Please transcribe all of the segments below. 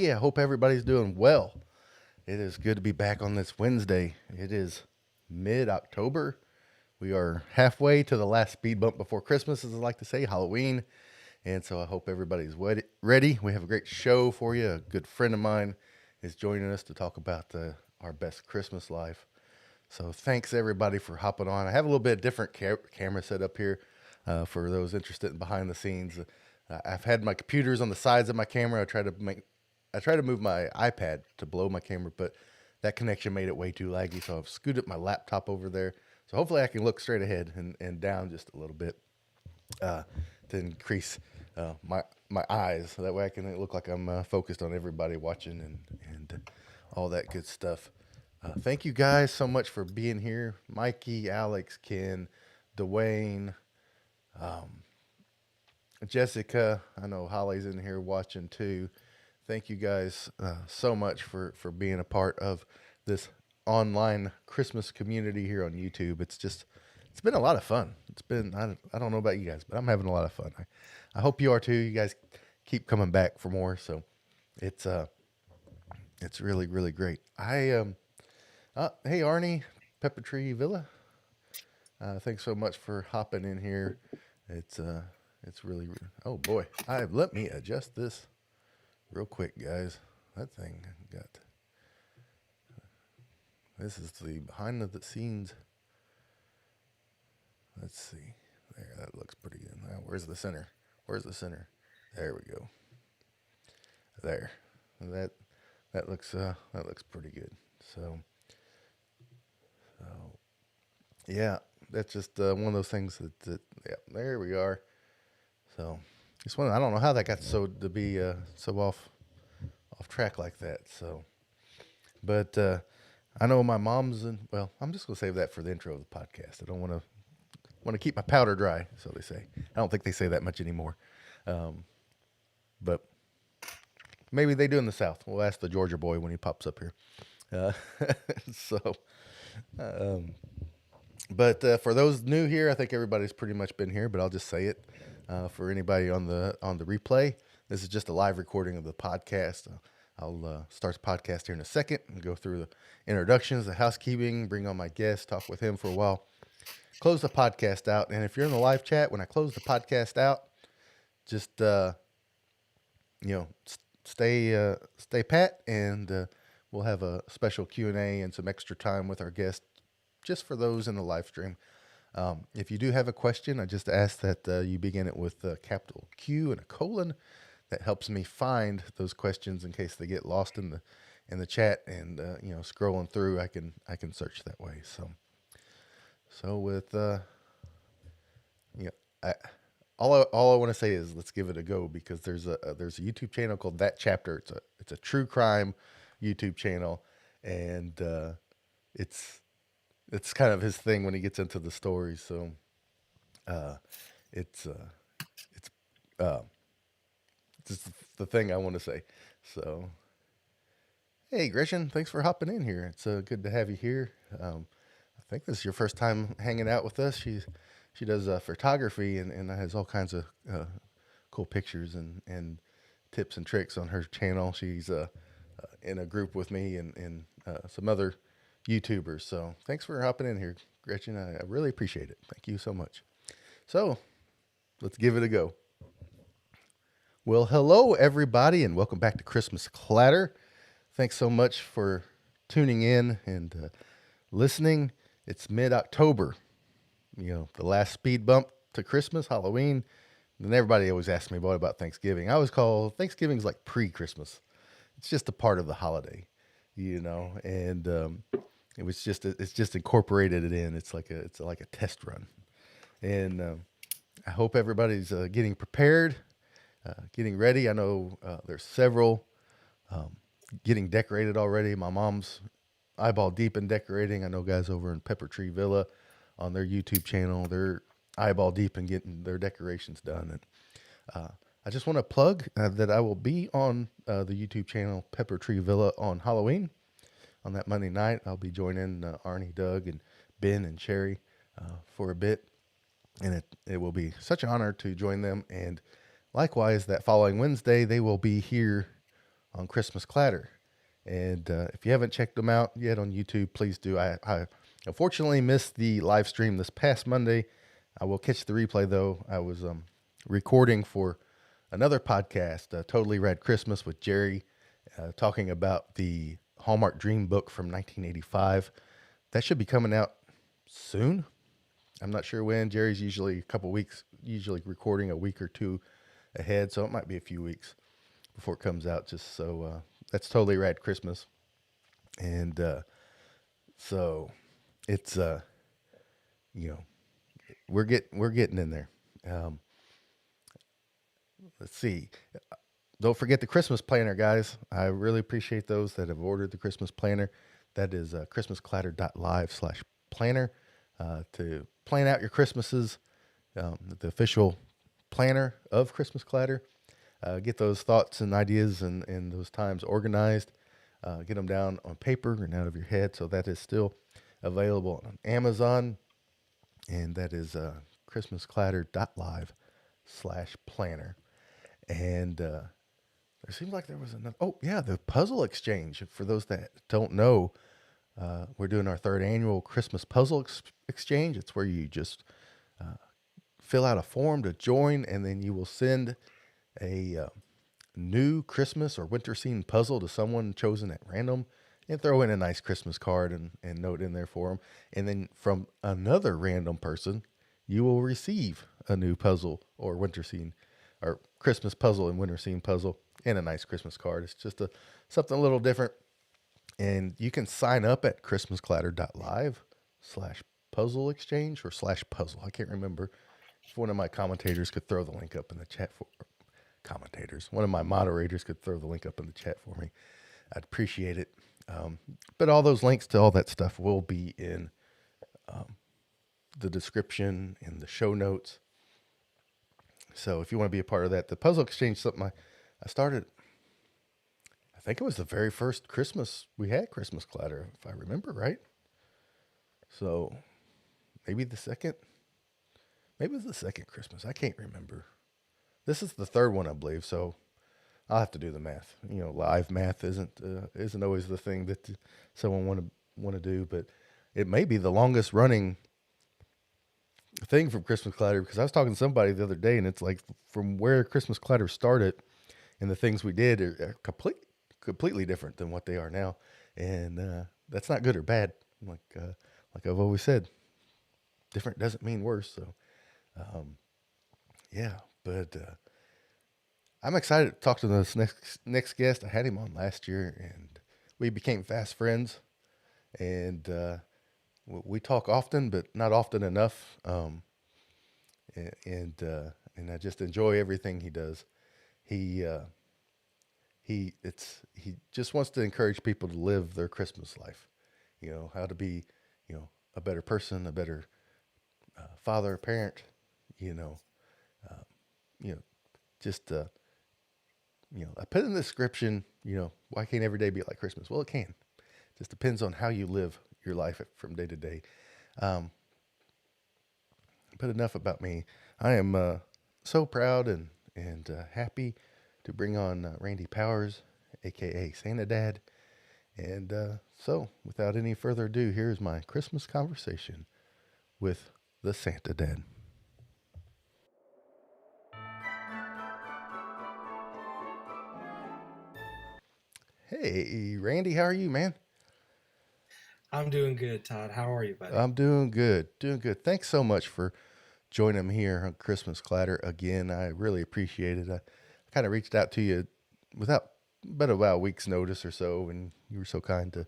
I hope everybody's doing well. It is good to be back on this Wednesday. It is mid October. We are halfway to the last speed bump before Christmas, as I like to say, Halloween. And so I hope everybody's ready. We have a great show for you. A good friend of mine is joining us to talk about our best Christmas life. So thanks everybody for hopping on. I have a little bit different camera set up here for those interested in behind the scenes. I've had my computers on the sides of my camera. I try to move my iPad to below my camera, but that connection made it way too laggy. So I've scooted my laptop over there. So hopefully I can look straight ahead and down just a little bit to increase my eyes. So that way I can look like I'm focused on everybody watching and all that good stuff. Thank you guys so much for being here. Mikey, Alex, Ken, Dwayne, Jessica. I know Holly's in here watching too. Thank you guys so much for being a part of this online Christmas community here on YouTube. It's been a lot of fun. I don't know about you guys, but I'm having a lot of fun. I hope you are too. You guys keep coming back for more. So it's really, really great. Hey Arnie, Pepper Tree Villa. Thanks so much for hopping in here. It's really, oh boy. Let me adjust this real quick, guys. That thing got. This is the behind the scenes. Let's see. There, that looks pretty good. Now, where's the center? Where's the center? There we go. There. That looks pretty good. So yeah, that's just one of those things that yeah. There we are. So I don't know how that got to be so off track like that. So, but I know my mom's well, I'm just gonna save that for the intro of the podcast. I don't want to keep my powder dry, so they say. I don't think they say that much anymore, but maybe they do in the South. We'll ask the Georgia boy when he pops up here. So, but for those new here, I think everybody's pretty much been here. But I'll just say it for anybody on the replay. This is just a live recording of the podcast. I'll start the podcast here in a second and go through the introductions, the housekeeping, bring on my guest, talk with him for a while, close the podcast out. And if you're in the live chat, when I close the podcast out, just stay pat, and we'll have a special Q&A and some extra time with our guest just for those in the live stream. If you do have a question, I just ask that you begin it with a capital Q and a colon. That helps me find those questions in case they get lost in the chat, and scrolling through, I can search that way. So with all I want to say is let's give it a go, because there's a YouTube channel called That Chapter. It's a true crime YouTube channel, and it's kind of his thing when he gets into the stories. So it's just the thing I want to say. So hey Gretchen, thanks for hopping in here. It's good to have you here. I think this is your first time hanging out with us. She does photography and has all kinds of cool pictures and tips and tricks on her channel. She's in a group with me and some other YouTubers. So thanks for hopping in here, Gretchen. I really appreciate it. Thank you so much. So let's give it a go. Well, hello everybody, and welcome back to Christmas Clatter. Thanks so much for tuning in and listening. It's mid-October, the last speed bump to Christmas, Halloween. And everybody always asks me about Thanksgiving. I always call Thanksgiving's like pre-Christmas. It's just a part of the holiday, and it's just incorporated it in. It's like a test run, and I hope everybody's getting prepared, getting ready. I know there's several getting decorated already. My mom's eyeball deep in decorating. I know guys over in Pepper Tree Villa on their YouTube channel, they're eyeball deep in getting their decorations done. And I just want to plug that I will be on the YouTube channel Pepper Tree Villa on Halloween. On that Monday night, I'll be joining Arnie, Doug, and Ben and Sherry for a bit. And it will be such an honor to join them. And likewise, that following Wednesday, they will be here on Christmas Clatter. And if you haven't checked them out yet on YouTube, please do. I unfortunately missed the live stream this past Monday. I will catch the replay though. I was recording for another podcast, Totally Rad Christmas with Jerry, talking about the Hallmark Dream Book from 1985. That should be coming out soon. I'm not sure when. Jerry's usually a couple weeks, usually recording a week or two ahead, so it might be a few weeks before it comes out. Just so that's Totally Rad Christmas, and so it's you know we're getting in there. Let's see. Don't forget the Christmas planner, guys. I really appreciate those that have ordered the Christmas planner. That is christmasclatter.live/planner to plan out your Christmases. The official planner of Christmas Clatter. Get those thoughts and ideas and those times organized. Get them down on paper and out of your head. So that is still available on Amazon. And that is christmasclatter.live/planner. And there seems like there was another. Oh, yeah, the puzzle exchange. For those that don't know, we're doing our third annual Christmas puzzle exchange. It's where you just fill out a form to join, and then you will send a new Christmas or winter scene puzzle to someone chosen at random and throw in a nice Christmas card and note in there for them. And then from another random person, you will receive a new puzzle or winter scene or Christmas puzzle and winter scene puzzle and a nice Christmas card. It's just something a little different. And you can sign up at christmasclatter.live/puzzle exchange or /puzzle. I can't remember. If one of my commentators could throw the link up in the chat for one of my moderators could throw the link up in the chat for me, I'd appreciate it. But all those links to all that stuff will be in the description and the show notes. So if you want to be a part of that, the puzzle exchange is something I started. I think it was the very first Christmas we had Christmas Clatter, if I remember right. So maybe it was the second Christmas. I can't remember. This is the third one, I believe. So I'll have to do the math. Live math isn't always the thing that someone want to do, but it may be the longest running thing from Christmas Clatter, because I was talking to somebody the other day, and it's like from where Christmas Clatter started and the things we did are completely different than what they are now, and that's not good or bad. Like I've always said, different doesn't mean worse. So, yeah, but I'm excited to talk to this next guest. I had him on last year, and we became fast friends, and we talk often, but not often enough. And I just enjoy everything he does. He just wants to encourage people to live their Christmas life. How to be, a better person, a better father, parent. Just I put in the description. Why can't every day be like Christmas? Well, it can. It just depends on how you live your life from day to day. But enough about me. I am so proud and happy to bring on Randy Powers, aka Santa Dad. And so, without any further ado, here's my Christmas conversation with the Santa Dad. Hey, Randy, how are you, man? I'm doing good, Todd. How are you, buddy? I'm doing good. Doing good. Thanks so much for joining me here on Christmas Clatter again. I really appreciate it. I kind of reached out to you about a week's notice or so, and you were so kind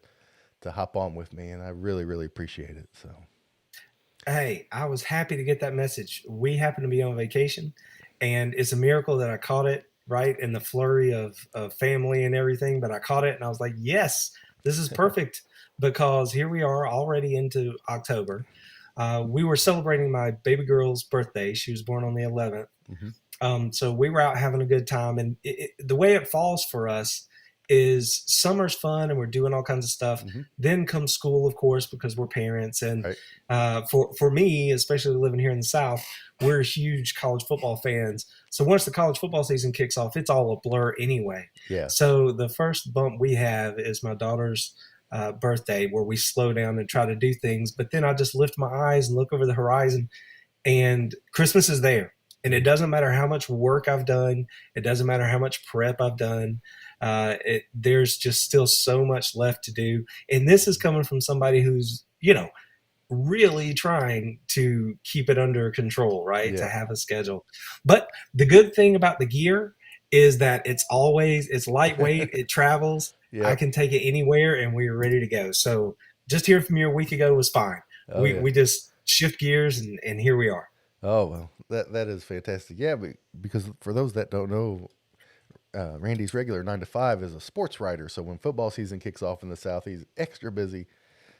to hop on with me, and I really, really appreciate it. So, Hey, I was happy to get that message. We happened to be on vacation, and it's a miracle that I caught it right in the flurry of family and everything. But I caught it, and I was like, yes, this is perfect, because here we are already into October. We were celebrating my baby girl's birthday. She was born on the 11th. mm-hmm. So we were out having a good time, and the way it falls for us is summer's fun and we're doing all kinds of stuff. Mm-hmm. Then comes school, of course, because we're parents. And Right. for me, especially living here in the South, we're huge college football fans. So once the college football season kicks off, it's all a blur anyway. Yeah. So the first bump we have is my daughter's birthday, where we slow down and try to do things. But then I just lift my eyes and look over the horizon, and Christmas is there. And it doesn't matter how much work I've done. It doesn't matter how much prep I've done. There's just still so much left to do. And this is coming from somebody who's, really trying to keep it under control, right? To Yeah. have a schedule. But the good thing about the gear is that it's lightweight, it travels. I Yep. can take it anywhere and we're ready to go. So just hearing from you a week ago was fine. Oh We, yeah. we just shift gears and here we are. Oh well, that is fantastic. Yeah, because for those that don't know, Randy's regular 9 to 5 is a sports writer. So when football season kicks off in the South, he's extra busy.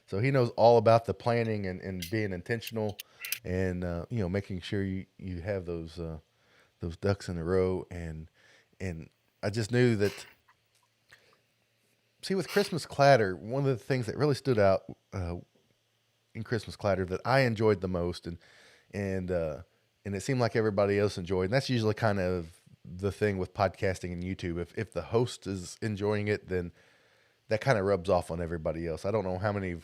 So he knows all about the planning and being intentional, and making sure you have those ducks in a row. And I just knew that. See, with Christmas Clatter, one of the things that really stood out in Christmas Clatter that I enjoyed the most, and and it seemed like everybody else enjoyed. And that's usually kind of the thing with podcasting and YouTube. If the host is enjoying it, then that kind of rubs off on everybody else. I don't know how many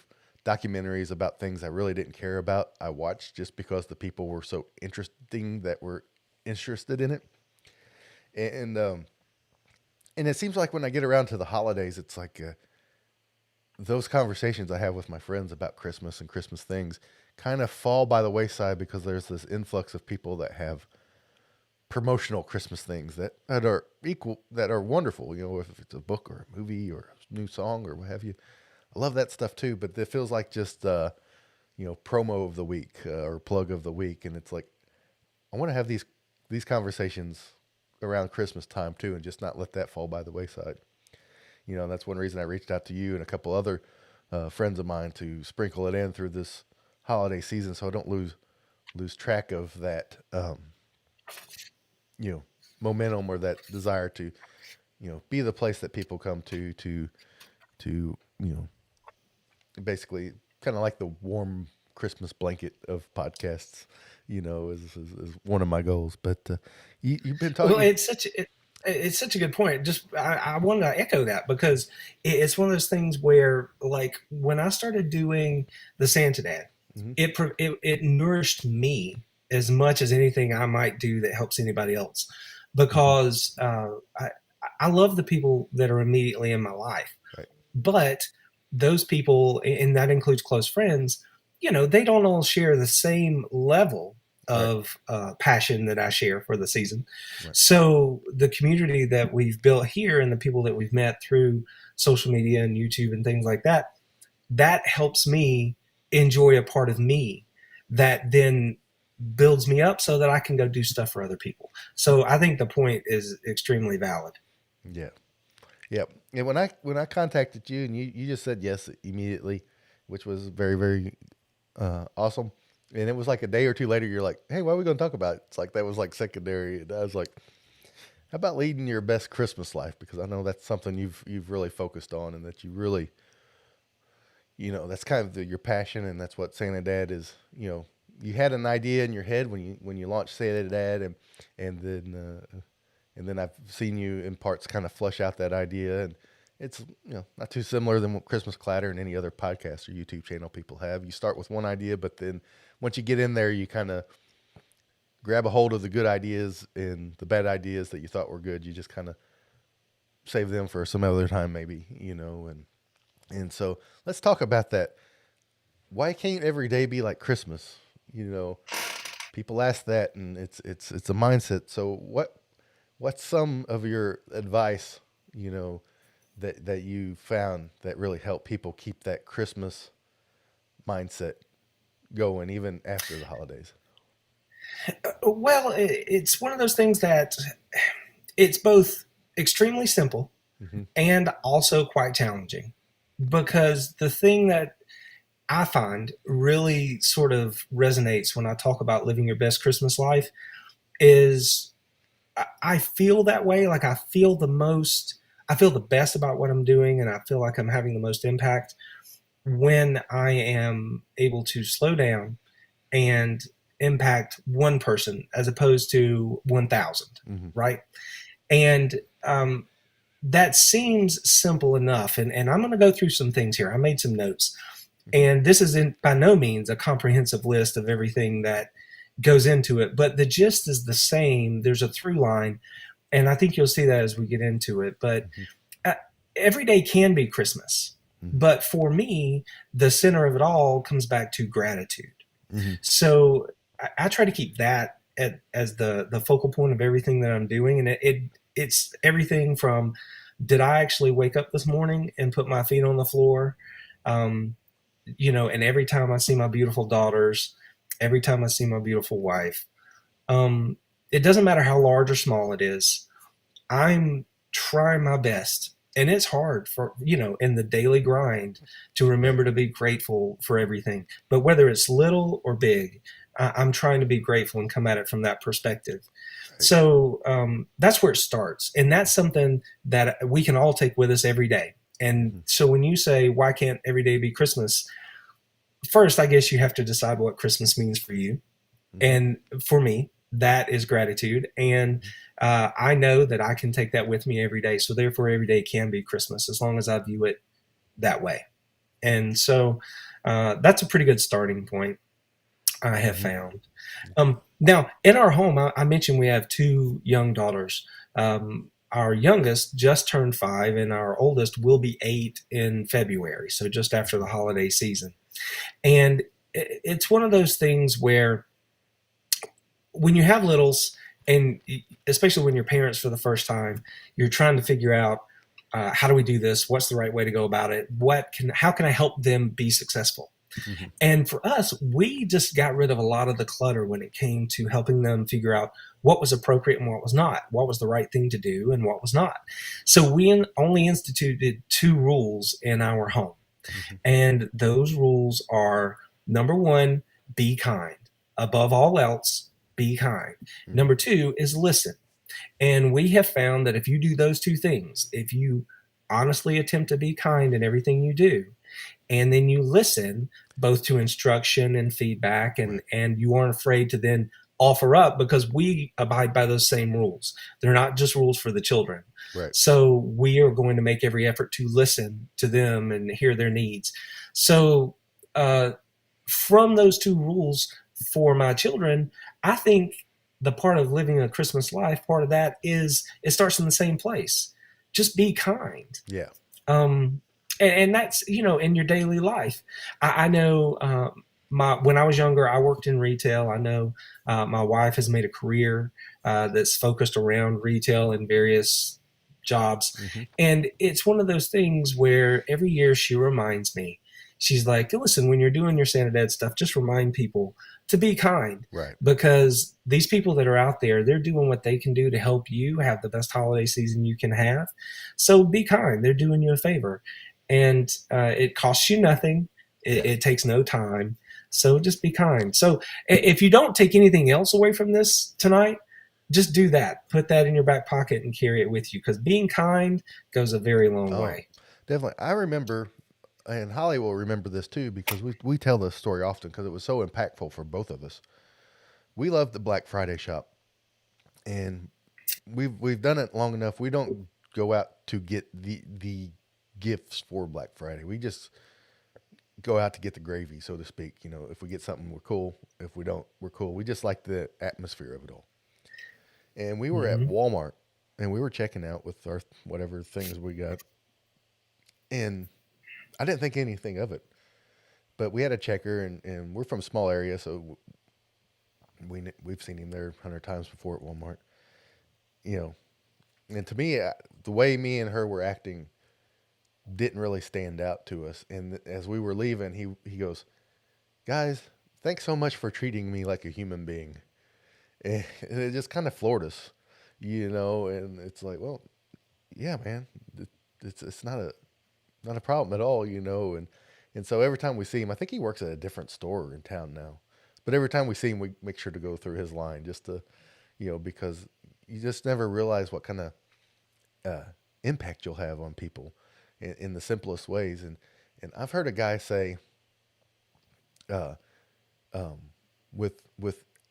documentaries about things I really didn't care about I watched just because the people were so interesting that were interested in it. And and it seems like when I get around to the holidays, it's like those conversations I have with my friends about Christmas and Christmas things kind of fall by the wayside because there's this influx of people that have promotional Christmas things that are equal, that are wonderful. If it's a book or a movie or a new song or what have you, I love that stuff too. But it feels like just promo of the week or plug of the week, and it's like I want to have these conversations around Christmas time too, and just not let that fall by the wayside. That's one reason I reached out to you and a couple other friends of mine to sprinkle it in through this holiday season, so I don't lose track of that, momentum or that desire to, be the place that people come to, basically kind of like the warm Christmas blanket of podcasts, is one of my goals. But you've been Well, talking. it's such a good point. Just I wanted to echo that because it's one of those things where, like, when I started doing the Santa Dad, Mm-hmm. it nourished me as much as anything I might do that helps anybody else, Mm-hmm. because I love the people that are immediately in my life, Right. but those people, and that includes close friends, they don't all share the same level Right. of passion that I share for the season. Right. So the community that we've built here and the people that we've met through social media and YouTube and things like that, that helps me enjoy a part of me that then builds me up so that I can go do stuff for other people. So I think the point is extremely valid. Yeah. Yep. And when I contacted you and you just said yes immediately, which was very very awesome. And it was like a day or two later, you're like, "Hey, what are we going to talk about?" It's like that was like secondary. And I was like, "How about leading your best Christmas life?" Because I know that's something you've really focused on, and that you really, that's kind of your passion, and that's what Santa Dad is. You had an idea in your head when you launched Santa Dad, and then and then I've seen you in parts kind of flush out that idea, and it's not too similar than what Christmas Clatter and any other podcast or YouTube channel people have. You start with one idea, but then once you get in there, you kind of grab a hold of the good ideas and the bad ideas that you thought were good. You just kind of save them for some other time, maybe, and so let's talk about that. Why can't every day be like Christmas? People ask that, and it's a mindset. So what's some of your advice, that you found that really help people keep that Christmas mindset going even after the holidays? Well, it's one of those things that it's both extremely simple Mm-hmm. and also quite challenging, because the thing that I find really sort of resonates when I talk about living your best Christmas life is I feel that way. Like, I feel the most I feel the best about what I'm doing, and I feel like I'm having the most impact when I am able to slow down and impact one person as opposed to 1,000, Mm-hmm. right? And that seems simple enough. And I'm going to go through some things here. I made some notes. Mm-hmm. And this is by no means a comprehensive list of everything that goes into it, but the gist is the same. There's a through line, and I think you'll see that as we get into it. But Mm-hmm. uh, every day can be Christmas. Mm-hmm. But for me, the center of it all comes back to gratitude. Mm-hmm. So I try to keep that as the focal point of everything that I'm doing, and it's everything from, did I actually wake up this morning and put my feet on the floor? Um, and every time I see my beautiful daughters, every time I see my beautiful wife, um, it doesn't matter how large or small it is. I'm trying my best. And it's hard for, in the daily grind to Right. remember to be grateful for everything. But whether it's little or big, I'm trying to be grateful and come at it from that perspective. Right. So that's where it starts. And that's something that we can all take with us every day. And Mm-hmm. so when you say, why can't every day be Christmas? First, I guess you have to decide what Christmas means for you. Mm-hmm. And for me, that is gratitude. And I know that I can take that with me every day. So therefore, every day can be Christmas as long as I view it that way. And so that's a pretty good starting point, I have Mm-hmm. found. Now, in our home, I mentioned we have two young daughters. Our youngest just turned 5, and our oldest will be 8 in February. So just after Mm-hmm. the holiday season. And it's one of those things where when you have littles, and especially when you're parents for the first time, you're trying to figure out, how do we do this? What's the right way to go about it? How can I help them be successful? Mm-hmm. And for us, we just got rid of a lot of the clutter when it came to helping them figure out what was appropriate and what was not, what was the right thing to do and what was not. So we only instituted 2 rules in our home. Mm-hmm. And those rules are: number one, be kind. Above all else, be kind. Mm-hmm. Number two is listen. And we have found that if you do those 2 things, if you honestly attempt to be kind in everything you do, and then you listen both to instruction and feedback, and Right. you aren't afraid to then offer up, because we abide by those same rules. They're not just rules for the children. Right. So we are going to make every effort to listen to them and hear their needs. So uh, from those 2 rules for my children, I think the part of living a Christmas life, part of that is it starts in the same place. Just be kind. Yeah. um, and that's, in your daily life. I know, my when I was younger, I worked in retail. I know my wife has made a career that's focused around retail and various jobs, Mm-hmm. and it's one of those things where every year she reminds me. She's like, "Listen, when you're doing your Santa Dad stuff, just remind people to be kind, Right. because these people that are out there, they're doing what they can do to help you have the best holiday season you can have. So be kind. They're doing you a favor, and it costs you nothing. Yeah. It takes no time. So just be kind. So if you don't take anything else away from this tonight, just do that. Put that in your back pocket and carry it with you, because being kind goes a very long Oh, way. definitely. I remember, and Holly will remember this too because we tell this story often because it was so impactful for both of us. We love the Black Friday shop, and we've done it long enough. We don't go out to get the gifts for Black Friday. We just go out to get the gravy, so to speak. You know, if we get something, we're cool. If we don't, we're cool. We just like the atmosphere of it all. And we were at Hmm. Walmart, and we were checking out with our whatever things we got, and I didn't think anything of it. But we had a checker, and we're from a small area, so we've seen him there 100 times before at Walmart. You know, and to me, the way me and her were acting didn't really stand out to us. And as we were leaving, he goes, "Guys, thanks so much for treating me like a human being." And it just kind of floored us, you know. And it's like, well, yeah, man, it's not a problem at all, you know. And so every time we see him, I think he works at a different store in town now. But every time we see him, we make sure to go through his line just to, you know, because you just never realize what kind of impact you'll have on people in the simplest ways. And I've heard a guy say, uh, um, with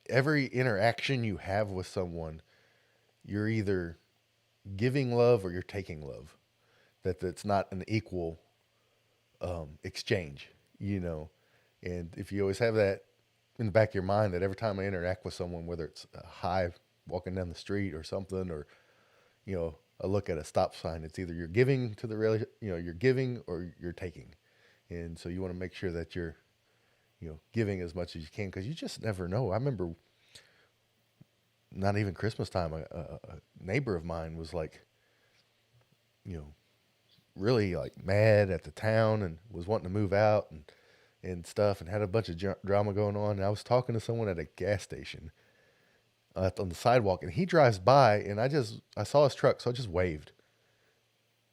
every interaction you have with someone, you're either giving love or you're taking love. That it's not an equal exchange, you know. And if you always have that in the back of your mind, that every time I interact with someone, whether it's a hi walking down the street or something, or a look at a stop sign, it's either you're giving to the real, you're giving or you're taking. And so you want to make sure that you're giving as much as you can, because you just never know. I remember not even Christmas time, a neighbor of mine was like, you know, really like mad at the town and was wanting to move out and stuff, and had a bunch of drama going on. And I was talking to someone at a gas station on the sidewalk, and he drives by, and I saw his truck, so I just waved.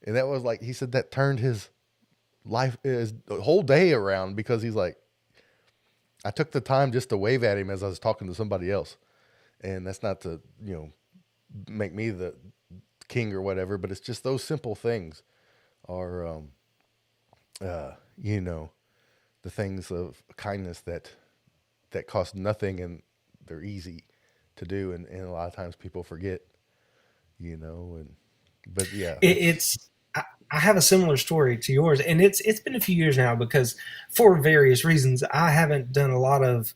And that was like, he said that turned his life, his whole day around, because he's like, I took the time just to wave at him as I was talking to somebody else. And that's not to, make me the king or whatever, but it's just those simple things are, the things of kindness that cost nothing, and they're easy to do. And a lot of times people forget, but yeah, It's I have a similar story to yours, and it's been a few years now because for various reasons I haven't done a lot of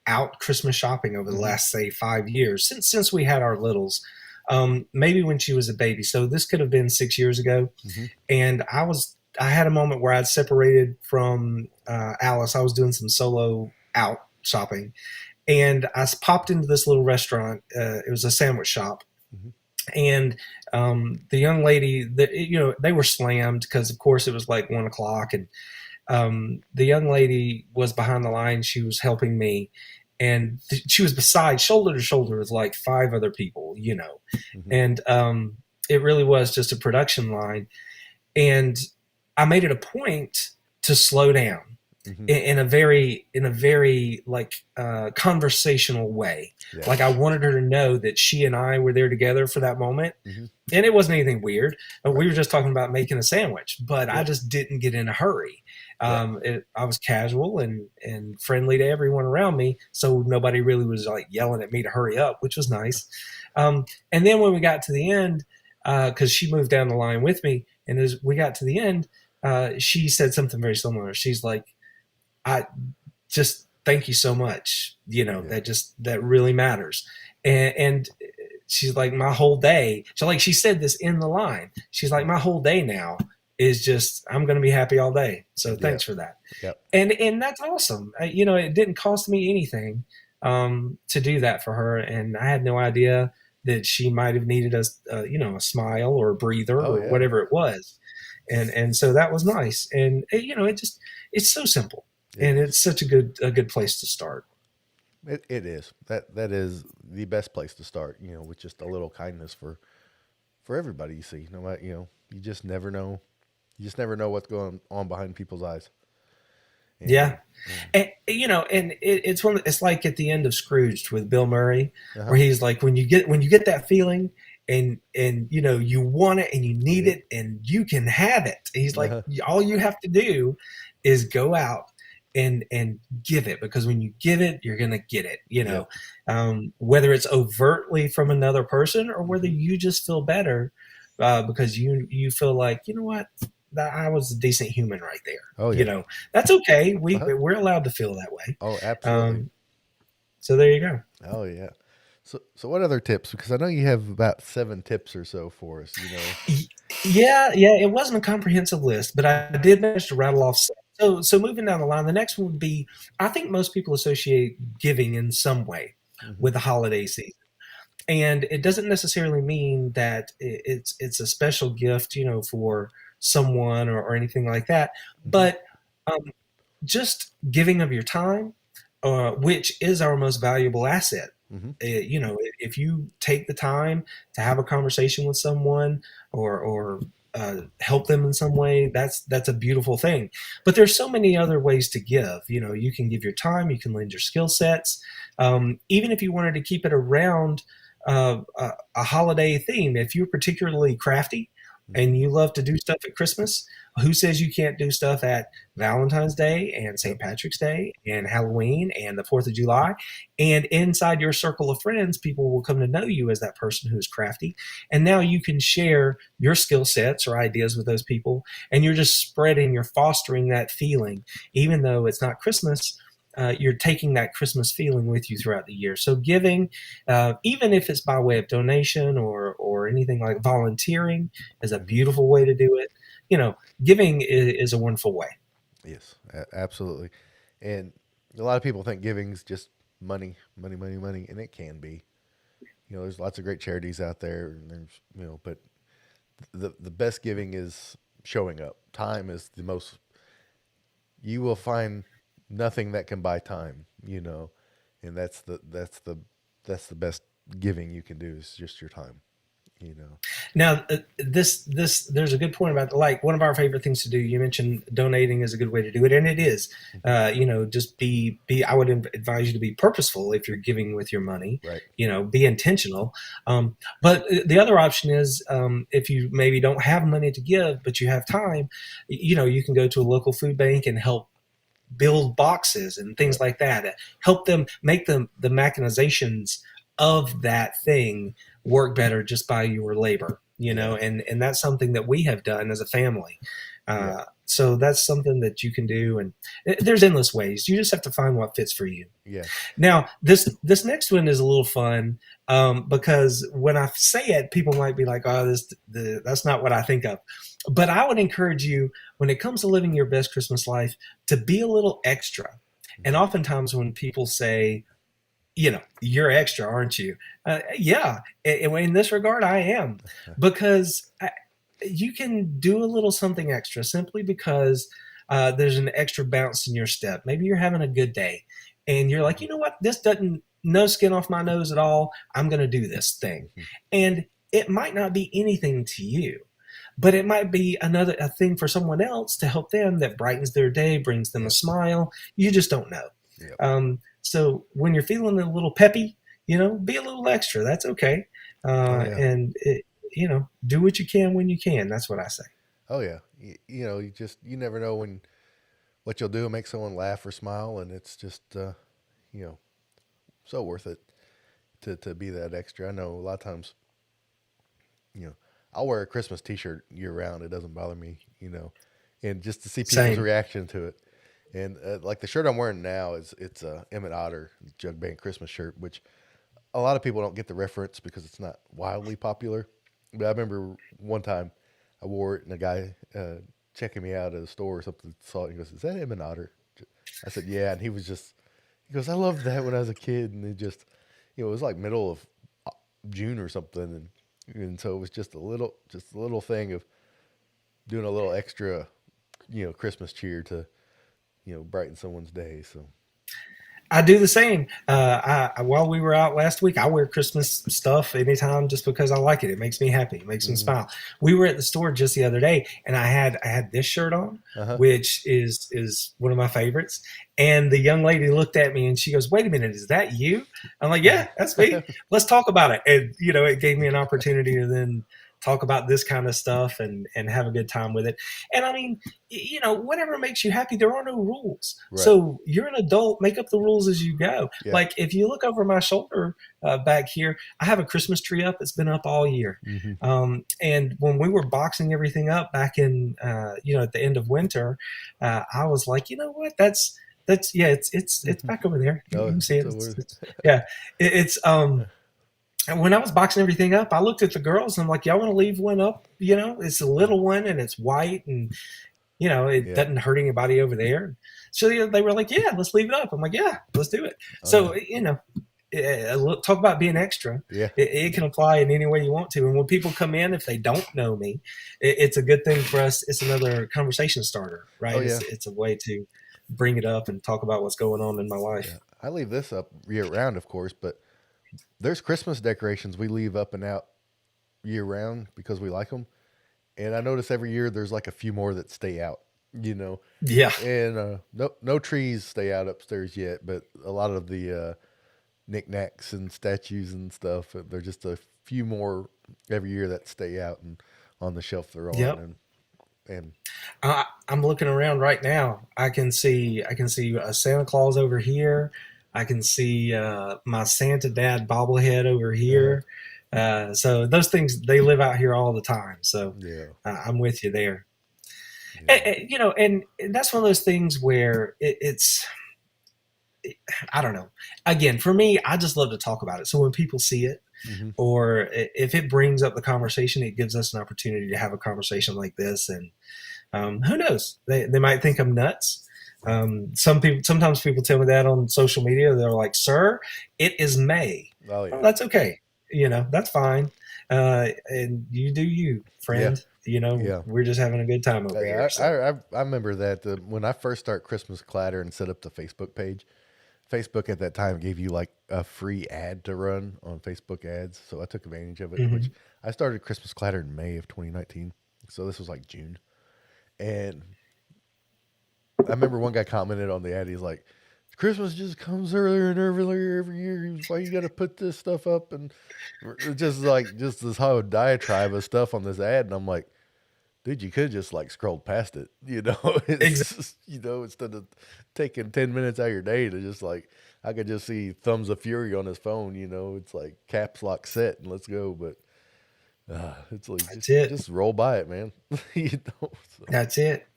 out Christmas shopping over the mm-hmm, last say 5 years since we had our littles. Maybe when she was a baby, so this could have been 6 years ago. mm-hmm, And I had a moment where I'd separated from Alice. I was doing some solo out shopping, and I popped into this little restaurant. It was a sandwich shop, mm-hmm, and the young lady that they were slammed because of course it was like 1 o'clock, and the young lady was behind the line. She was helping me, and she was beside shoulder to shoulder with like five other people, mm-hmm, and it really was just a production line. And I made it a point to slow down mm-hmm. in a very like conversational way. Yeah, Like I wanted her to know that she and I were there together for that moment, mm-hmm, and it wasn't anything weird. right, We were just talking about making a sandwich, but I yep, just didn't get in a hurry. yeah, I was casual and friendly to everyone around me, so nobody really was like yelling at me to hurry up, which was nice. And then when we got to the end, because she moved down the line with me, and as we got to the end, she said something very similar. She's like, I just thank you so much. yeah, That really matters. And she's like, my whole day. So like she said this in the line. She's like, my whole day now is just I'm going to be happy all day. So yeah, thanks for that. yep, And that's awesome. It didn't cost me anything to do that for her, and I had no idea that she might have needed a smile or a breather oh or yeah, whatever it was. And so that was nice. And it's so simple, it and is. it's such a good place to start. It is. That is the best place to start, with just a little kindness for everybody you see. No matter, you just never know. You just never know what's going on behind people's eyes. And Yeah. It's like at the end of Scrooged with Bill Murray, uh-huh. where he's like, when you get that feeling, and you want it and you need Yep. it and you can have it. He's like, Uh-huh. all you have to do is go out and give it, because when you give it, you're gonna get it. Yep. Whether it's overtly from another person or whether Hmm. you just feel better because you feel like, you know what, that I was a decent human right there. Oh yeah. That's okay. Uh-huh. We're allowed to feel that way. Oh, absolutely. Um, so there you go. Oh yeah. So what other tips? Because I know you have about 7 tips or so for us. Yeah. It wasn't a comprehensive list, but I did manage to rattle off some. So moving down the line, the next one would be, I think most people associate giving in some way Hmm. with the holiday season, and it doesn't necessarily mean that it's a special gift, for someone or anything like that. Hmm. But um, just giving of your time, which is our most valuable asset. Hmm. If you take the time to have a conversation with someone or help them in some way, that's a beautiful thing. But there's so many other ways to give. You can give your time, you can lend your skill sets. Even if you wanted to keep it around a holiday theme, if you're particularly crafty, and Hmm. you love to do stuff at Christmas, who says you can't do stuff at Valentine's Day and Yep. St. Patrick's Day and Halloween and the 4th of July? And inside your circle of friends, people will come to know you as that person who's crafty. And now you can share your skill sets or ideas with those people. And you're just spreading, you're fostering that feeling. Even though it's not Christmas, you're taking that Christmas feeling with you throughout the year. So giving, even if it's by way of donation or anything like volunteering, is a Hmm. beautiful way to do it. You know, giving is a wonderful way. Yes, absolutely. And a lot of people think giving's just money, money, money, money, and it can be. You know, there's lots of great charities out there, and there's but the best giving is showing up. Time is the most. You will find nothing that can buy time. And that's the best giving you can do is just your time. You know. Now, this there's a good point about, like, one of our favorite things to do. You mentioned donating is a good way to do it, and it is. Hmm. Just be. I would advise you to be purposeful if you're giving with your money. Right. Be intentional. But the other option is, if you maybe don't have money to give, but you have time, you can go to a local food bank and help build boxes and things Yep. like that. Help them make the mechanizations of that thing work better just by your labor. Yeah. And that's something that we have done as a family. Yeah. So that's something that you can do, and there's endless ways. You just have to find what fits for you. Yeah. Now, this next one is a little fun, because when I say it, people might be like, "Oh, that's not what I think of." But I would encourage you, when it comes to living your best Christmas life, to be a little extra. And Hmm. oftentimes, when people say, "You're extra, aren't you?" Yeah, in this regard, I am, because you can do a little something extra simply because there's an extra bounce in your step. Maybe you're having a good day, and you're like, Hmm. you know what, this doesn't, no skin off my nose at all. I'm going to do this thing, Hmm. and it might not be anything to you, but it might be a thing for someone else to help them that brightens their day, brings them a Yep. smile. You just don't know. Yep. So when you're feeling a little peppy, be a little extra. That's okay. Oh yeah. And do what you can when you can. That's what I say. Oh yeah. You never know when what you'll do will make someone laugh or smile, and it's just you know so worth it to be that extra. I know a lot of times, you know, I'll wear a Christmas T-shirt year round. It doesn't bother me, and just to see people's Same. reaction to it. And like the shirt I'm wearing now it's a Emmett Otter Jug Band Christmas shirt, which a lot of people don't get the reference because it's not wildly popular. But I remember one time I wore it and a guy checking me out at a store or something saw it and he goes, "Is that Emmett Otter?" I said, "Yeah," and he goes, "I loved that when I was a kid," and it was like middle of June or something, and so it was just a little thing of doing a little extra, Christmas cheer to brighten someone's day. So I do the same. While we were out last week, I wear Christmas stuff anytime just because I like it. It makes me happy. It makes me hmm. smile. We were at the store just the other day, and I had this shirt on, Uh which is one of my favorites. And the young lady looked at me and she goes, "Wait a minute, is that you?" I'm like, "Yeah, that's huh. me. Let's talk about it." And it gave me an opportunity to then talk about this kind of stuff and have a good time with it. And I mean, whatever makes you happy. There are no rules. Right. So you're an adult. Make up the rules as you go. Yeah. Like, if you look over my shoulder back here, I have a Christmas tree up. It's been up all year. Hmm. And when we were boxing everything up back in, at the end of winter, I was like, you know what? That's yeah. It's Hmm. back over there. You Oh, can see it. so we're Yeah. It's and when I was boxing everything up, I looked at the girls and I'm like, "Y'all want to leave one up? It's a little one and it's white and it yeah. doesn't hurt anybody over there." So they were like, "Yeah, let's leave it up." I'm like, "Yeah, let's do it." Oh yeah. So, talk about being extra. Yeah. It can apply in any way you want to. And when people come in, if they don't know me, it's a good thing for us. It's another conversation starter, Oh right? yeah. It's a way to bring it up and talk about what's going on in my Yeah. life. I leave this up year round, of course, but there's Christmas decorations we leave up and out year round because we like them. And I notice every year there's like a few more that stay out, you know. Yeah. And no trees stay out upstairs yet, but a lot of the knickknacks and statues and stuff, there's just a few more every year that stay out. And on the shelf they're on, Yep. and I'm looking around right now. I can see a Santa Claus over here. I can see my Santa Dad bobblehead over uh, here. So those things, they live out here all the time. So yeah, I'm with you there. yeah, And that's one of those things where it's, I don't know. Again, for me, I just love to talk about it. So when people see it, hmm, or if it brings up the conversation, it gives us an opportunity to have a conversation like this. And who knows? They might think I'm nuts. Sometimes people tell me that on social media. They're like, "Sir, it is May." oh Well, yeah, that's okay. That's fine. And you do you, yeah, friend. yeah. We're just having a good time over here. Yeah, So, I remember that when I first started Christmas Clatter and set up the Facebook page, Facebook at that time gave you like a free ad to run on Facebook ads, so I took advantage of it. Which mhm. I started Christmas Clatter in May of 2019, so this was like June, and I remember one guy commented on the ad. He's like, "Christmas just comes earlier and earlier every year. Why you got to put this stuff up?" And just this whole diatribe of stuff on this ad, and I'm like, dude, you could just like scroll past it, you know. Exactly. It's just, instead of taking 10 minutes out of your day to just like, I could just see thumbs of fury on his phone, you know. It's like caps lock set and let's go. But it's like That's it. just roll by it, man. you know. So That's it.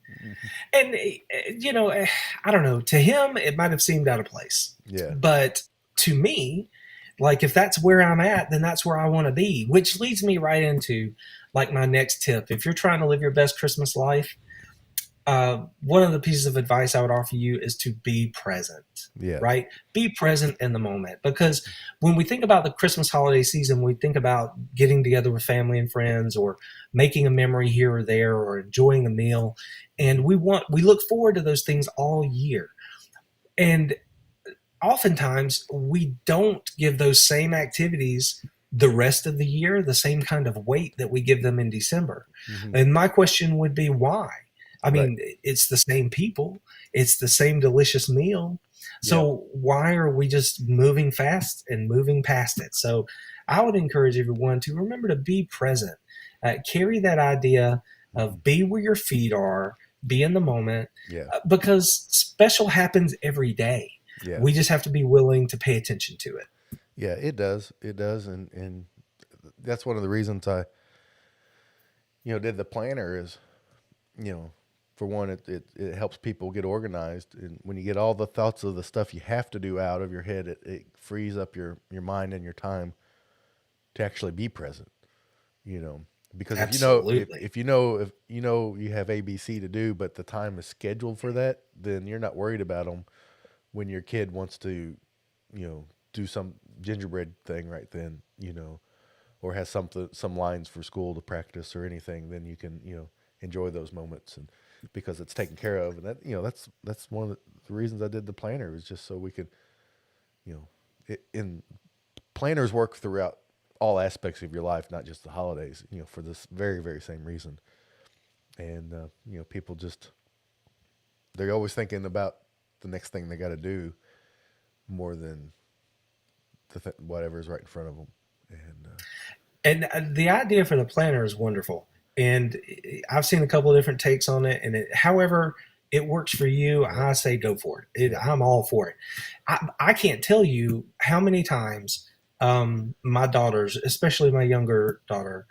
And I don't know. To him, it might have seemed out of place, yeah, but to me, like if that's where I'm at, then that's where I want to be. Which leads me right into like my next tip. If you're trying to live your best Christmas life, one of the pieces of advice I would offer you is to be present, yeah, right? Be present in the moment. Because when we think about the Christmas holiday season, we think about getting together with family and friends or making a memory here or there or enjoying a meal. And we look forward to those things all year. And oftentimes we don't give those same activities the rest of the year the same kind of weight that we give them in December. hmm, And my question would be why? I right, mean, it's the same people, it's the same delicious meal. yeah, So why are we just moving fast and moving past it? So I would encourage everyone to remember to be present. Carry that idea hmm, of be where your feet are, be in the moment, yeah, because special happens every day. yeah, We just have to be willing to pay attention to it. yeah. It does, and that's one of the reasons I, did the planner is, you know, for one, it helps people get organized. And when you get all the thoughts of the stuff you have to do out of your head, it frees up your mind and your time to actually be present, you know. Because if you know Absolutely. if you know you have ABC to do, but the time is scheduled for that, then you're not worried about them when your kid wants to, do some gingerbread thing right then, or has some lines for school to practice or anything. Then you can enjoy those moments and because it's taken care of. And that that's one of the reasons I did the planner was just so we could in planners work throughout all aspects of your life, not just the holidays. For this very very same reason. And people just they're always thinking about the next thing they got to do more than whatever is right in front of them. And And the idea for the planner is wonderful. And I've seen a couple of different takes on it. And however it works for you, yeah, I say go for it. yeah, I'm all for it. I can't tell you how many times my daughters, especially my younger daughter,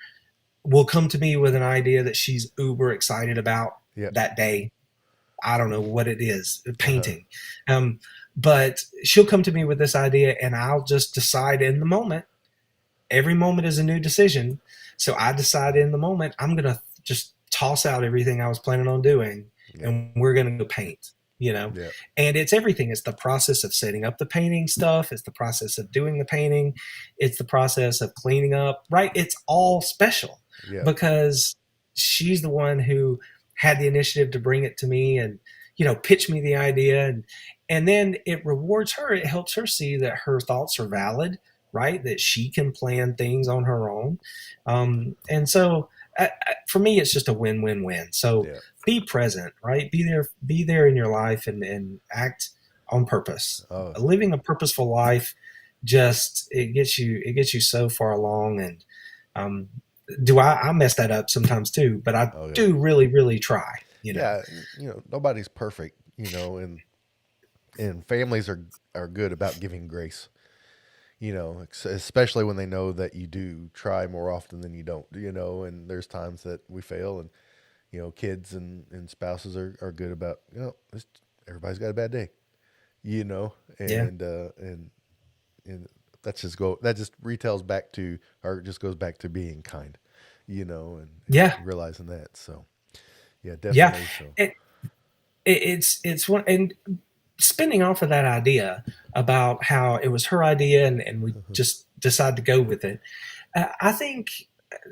will come to me with an idea that she's uber excited about yeah, that day. I don't know what it is, uh-huh, painting. Um, but she'll come to me with this idea, and I'll just decide in the moment. Every moment is a new decision. So I decide in the moment, I'm going to just toss out everything I was planning on doing, yeah, and we're going to go paint. You know, yeah, and it's everything. It's the process of setting up the painting stuff. It's the process of doing the painting. It's the process of cleaning up. Right? It's all special yeah, because she's the one who had the initiative to bring it to me and pitch me the idea, and then it rewards her. It helps her see that her thoughts are valid, right? That she can plan things on her own. And so for me, it's just a win-win-win. So yeah. be present, right? Be there in your life and act on purpose. Oh, Living a purposeful life just it gets you so far along. And um, Do I mess that up sometimes too, but I Oh yeah, do really, really try, you know. yeah. Nobody's perfect. And families are good about giving grace. Especially when they know that you do try more often than you don't. And there's times that we fail, and kids and spouses are good about everybody's got a bad day. You know, Yeah. and that just retells back to, or just goes back to being kind. And Yeah. realizing that. So yeah, Yeah. definitely. So It, it's one, and spinning off of that idea about how it was her idea and we just decided to go with it. I think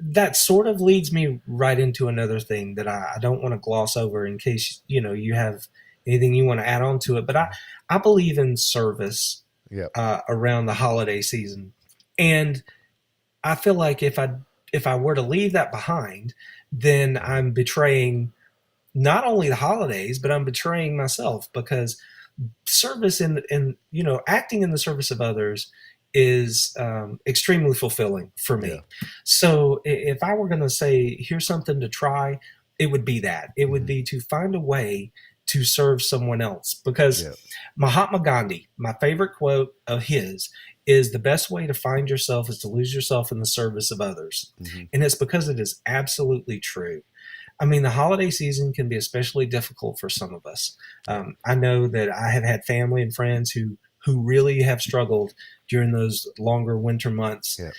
that sort of leads me right into another thing that I don't want to gloss over in case you have anything you want to add on to it. But I believe in service yeah, around the holiday season, and I feel like if I were to leave that behind, then I'm betraying not only the holidays, but I'm betraying myself because service in acting in the service of others is extremely fulfilling for yeah, me. So if I were going to say here's something to try, it would be that. It would hmm be to find a way to serve someone else, because yeah, Mahatma Gandhi, my favorite quote of his, is the best way to find yourself is to lose yourself in the service of others. hmm And it's because it is absolutely true. I mean, the holiday season can be especially difficult for some of us. yeah, I know that I have had family and friends who really have struggled during those longer winter months. yeah,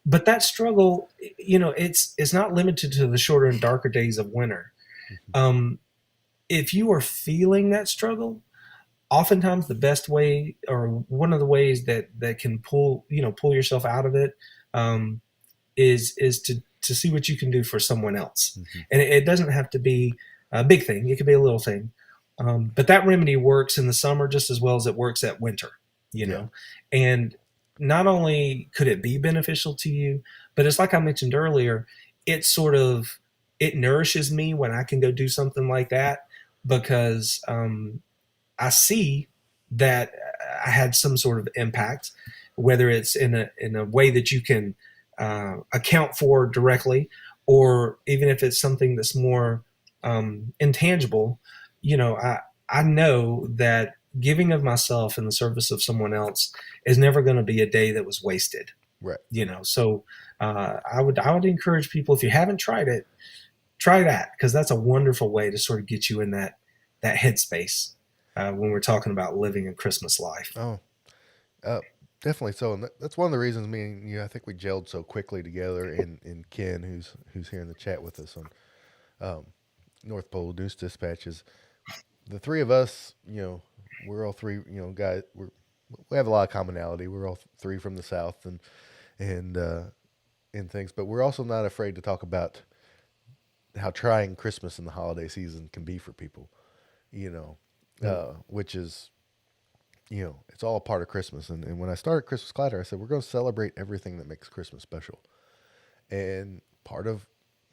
But that struggle, it's not limited to the shorter and darker days of winter. hmm Um, if you are feeling that struggle, oftentimes the best way, or one of the ways that can pull yourself out of it, um, is to see what you can do for someone else. hmm And it doesn't have to be a big thing; it could be a little thing. But that remedy works in the summer just as well as it works at winter. You yeah, know, and not only could it be beneficial to you, but it's like I mentioned earlier, it sort of it nourishes me when I can go do something like that, because I see that I had some sort of impact, whether it's in a way that you can account for directly, or even if it's something that's more intangible. I know that giving of myself in the service of someone else is never going to be a day that was wasted. right. So I would encourage people, if you haven't tried it, try that, because that's a wonderful way to sort of get you in that headspace when we're talking about living a Christmas life. Oh, uh, definitely so, and that's one of the reasons me and you, I think we gelled so quickly together. And Ken, who's here in the chat with us on um, North Pole News Dispatches, the three of us, we're all three, guys. We have a lot of commonality. We're all three from the South, and and things, but we're also not afraid to talk about how trying Christmas and the holiday season can be for people. You know, Mm. which is, it's all a part of Christmas. And when I started Christmas Clatter, I said we're going to celebrate everything that makes Christmas special. And part of,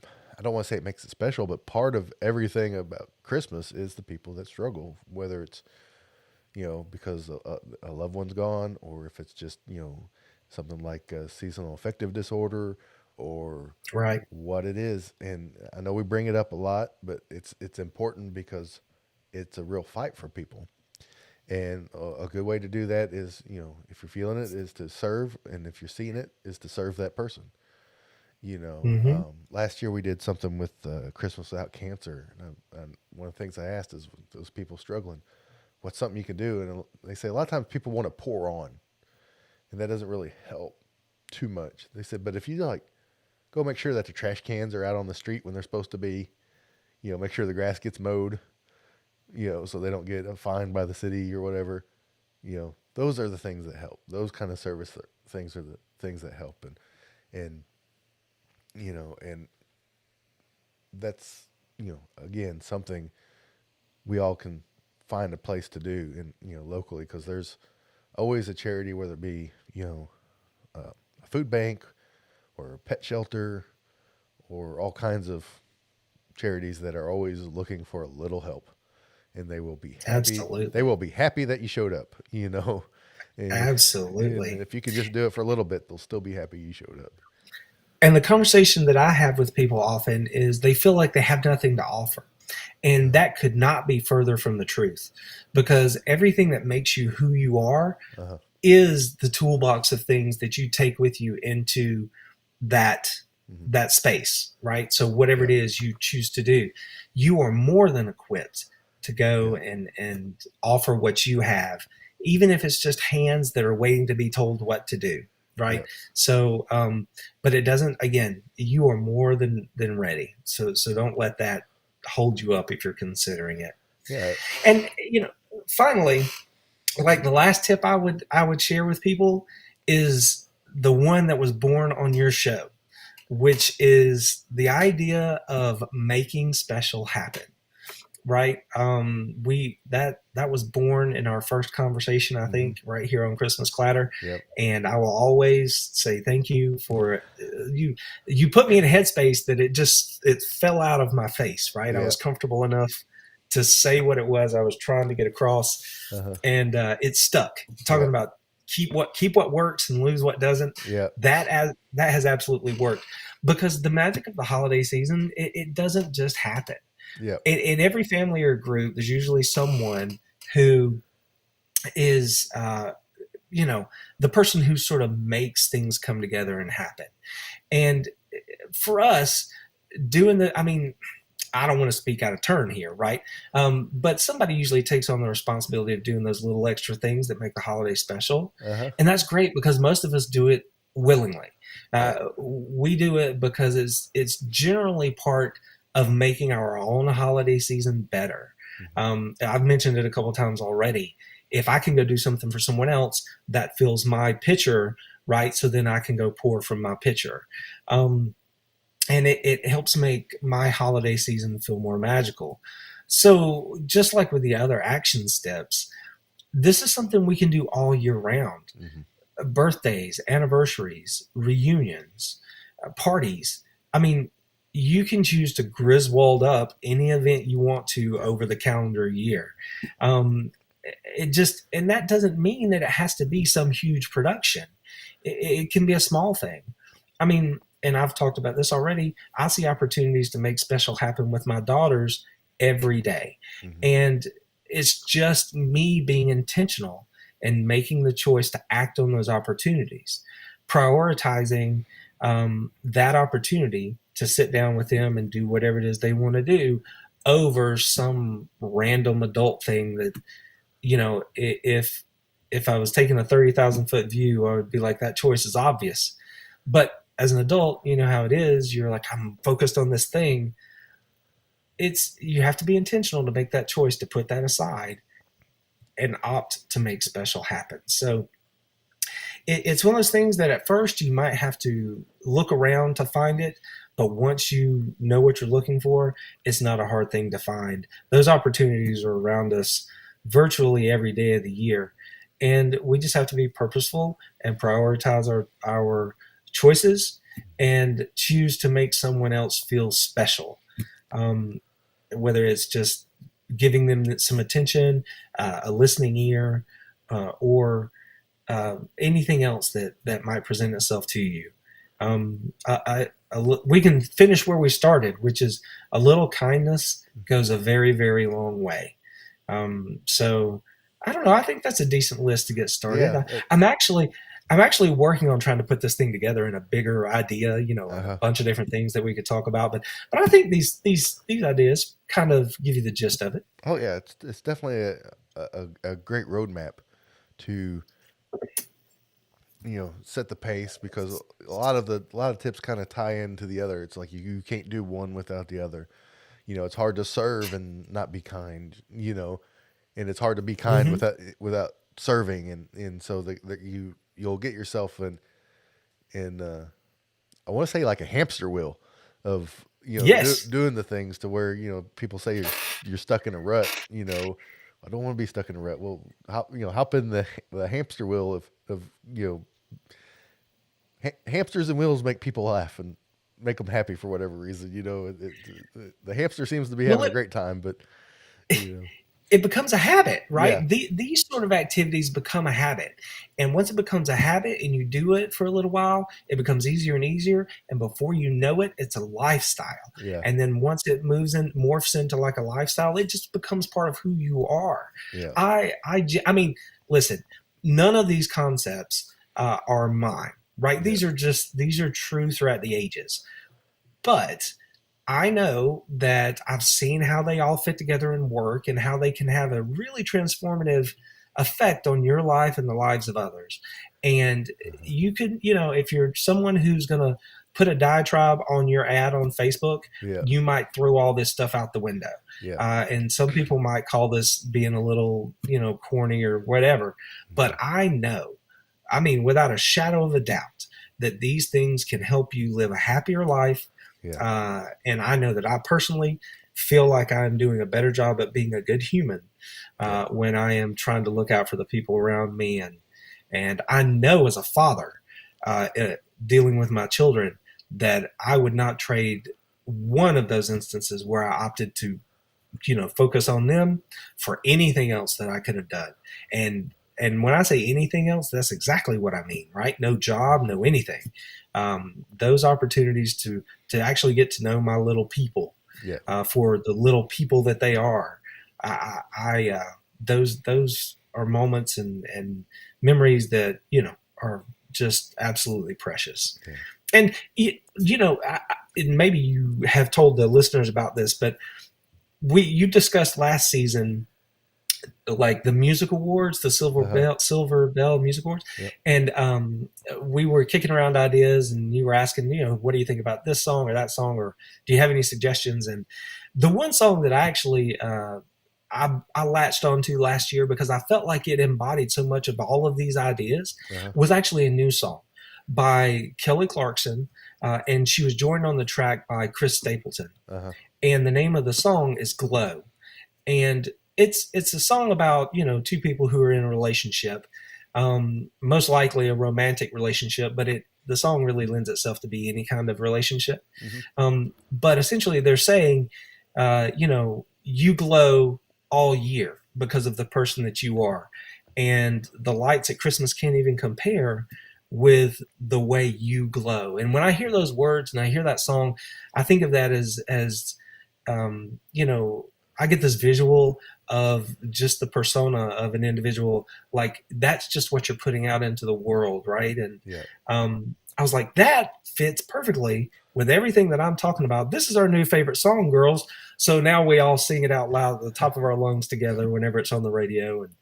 I don't want to say it makes it special, but part of everything about Christmas is the people that struggle, whether it's because a loved one's gone, or if it's just something like a seasonal affective disorder, or Right. what it is. And I know we bring it up a lot, but it's important because it's a real fight for people. And a good way to do that is, if you're feeling it, is to serve, and if you're seeing it, is to serve that person. Hmm. Last year we did something with Christmas Without Cancer, and one of the things I asked is, those people struggling, what's something you can do? And they say a lot of times people want to pour on, and that doesn't really help too much. They said, but if you like go make sure that the trash cans are out on the street when they're supposed to be, make sure the grass gets mowed, so they don't get fined by the city or whatever. Those are the things that help. Those kind of service things are the things that help, and and that's again something we all can find a place to do in locally, because there's always a charity, whether it be a food bank or a pet shelter or all kinds of charities that are always looking for a little help, and they will be happy. They Absolutely. will be happy that you showed up. And, and Absolutely. if you could just do it for a little bit, they'll still be happy you showed up. And the conversation that I have with people often is they feel like they have nothing to offer. And Uh-huh. that could not be further from the truth, because everything that makes you who you are Uh-huh. is the toolbox of things that you take with you into that Hmm. that space, right? So whatever it Yep. is you choose to do, you are more than equipped to go Yep. and offer what you have, even if it's just hands that are waiting to be told what to do, right? Yep. So but it doesn't, again, you are more than ready. So don't let that hold you up if you're considering it. Yeah. And finally, like the last tip I would share with people is the one that was born on your show, which is the idea of making special happen. Right? We that was born in our first conversation, I Hmm. think, right here on Christmas Clatter, Yep. and I will always say thank you for you. You put me in a headspace that it fell out of my face. Right? I was Yep. comfortable enough to say what it was I was trying to get across, Uh-huh. and it stuck. Talking Yep. about keep what works and lose what doesn't. Yep. That has absolutely worked, because the magic of the holiday season, it doesn't just happen. Yep. In every family or group, there's usually someone who is the person who sort of makes things come together and happen. And for us, doing the I mean, I don't want to speak out of turn here, right? But somebody usually takes on the responsibility of doing those little extra things that make the holiday special. Uh-huh. And that's great, because most of us do it willingly. Yep. We do it because it's generally part of making our own holiday season better. Hmm. I've mentioned it a couple of times already. If I can go do something for someone else, that fills my pitcher, right? So then I can go pour from my pitcher. Um, and it helps make my holiday season feel more magical. So, just like with the other action steps, this is something we can do all year round. Hmm. Birthdays, anniversaries, reunions, parties. I mean, you can choose to Griswold up any event you want to Yep. over the calendar year. Um, and that doesn't mean that it has to be some huge production. It can be a small thing. I mean, and I've talked about this already. I see opportunities to make special happen with my daughters every day. Hmm. And it's just me being intentional and making the choice to act on those opportunities, prioritizing that opportunity to sit down with them and do whatever it is they want to do over some random adult thing that, if I was taking a 30,000-foot view, I would be like, that choice is obvious. But as an adult, you know how it is. You're like, I'm focused on this thing. You have to be intentional to make that choice, to put that aside and opt to make special happen. So it's one of those things that at first you might have to look around to find it, but once you know what you're looking for, it's not a hard thing to find. Those opportunities are around us virtually every day of the year, and we just have to be purposeful and prioritize our choices and choose to make someone else feel special. Um, whether it's just giving them some attention, a listening ear, or anything else that might present itself to you. We can finish where we started, which is a little kindness goes a very, very long way. So I don't know. I think that's a decent list to get started. Yeah. I'm actually working on trying to put this thing together in a bigger idea, and a Uh-huh. bunch of different things that we could talk about. But I think these ideas kind of give you the gist of it. Oh yeah, it's definitely a great roadmap to set the pace, because a lot of tips kind of tie into the other. It's like you can't do one without the other. It's hard to serve and not be kind. And it's hard to be kind Hmm. without serving, and so you'll get yourself in I want to say like a hamster wheel of Yes. doing the things to where people say you're stuck in a rut. I don't want to be stuck in a rut. Well, hop in the hamster wheel of you know hamsters and wheels make people laugh and make them happy for whatever reason. The hamster seems to be Well, having a great time, but you know. it becomes a habit, Yeah. right? These sort of activities become a habit. And once it becomes a habit and you do it for a little while, it becomes easier and easier. And before you know it, it's a lifestyle. Yeah. And then once it morphs into like a lifestyle, it just becomes part of who you are. Yeah. I mean, listen, none of these concepts are mine, right? Yeah. These are true throughout the ages. But I know that I've seen how they all fit together and work and how they can have a really transformative effect on your life and the lives of others. And Uh-huh. you could, if you're someone who's going to put a diatribe on your ad on Facebook, Yeah. you might throw all this stuff out the window. Yeah. And some people might call this being a little, corny or whatever. Mhm. But I know, I mean, without a shadow of a doubt, that these things can help you live a happier life, Yeah. and I know that I personally feel like I'm doing a better job at being a good human Yeah. when I am trying to look out for the people around me. And I know as a father, dealing with my children, that I would not trade one of those instances where I opted to, focus on them for anything else that I could have done. And when I say anything else, that's exactly what I mean, right? No job, no anything. Those opportunities to actually get to know my little people, Yeah. for the little people that they are. Those are moments and memories that are just absolutely precious. Yeah. And maybe you have told the listeners about this, but you discussed last season like the music awards, the Uh-huh. Silver Bell Music Awards, Yep. and we were kicking around ideas, and you were asking, what do you think about this song or that song, or do you have any suggestions? And the one song that I actually I latched onto last year because I felt like it embodied so much of all of these ideas Uh-huh. was actually a new song by Kelly Clarkson, and she was joined on the track by Chris Stapleton, Uh-huh. and the name of the song is Glow. And it's a song about two people who are in a relationship, most likely a romantic relationship, but the song really lends itself to be any kind of relationship. Hmm. But essentially they're saying, you glow all year because of the person that you are, and the lights at Christmas can't even compare with the way you glow. And when I hear those words and I hear that song, I think of that as um, you know I get this visual of just the persona of an individual, like that's just what you're putting out into the world, right? And Yeah. I was like, that fits perfectly with everything that I'm talking about. This is our new favorite song, girls. So now we all sing it out loud at the top of our lungs together whenever it's on the radio. And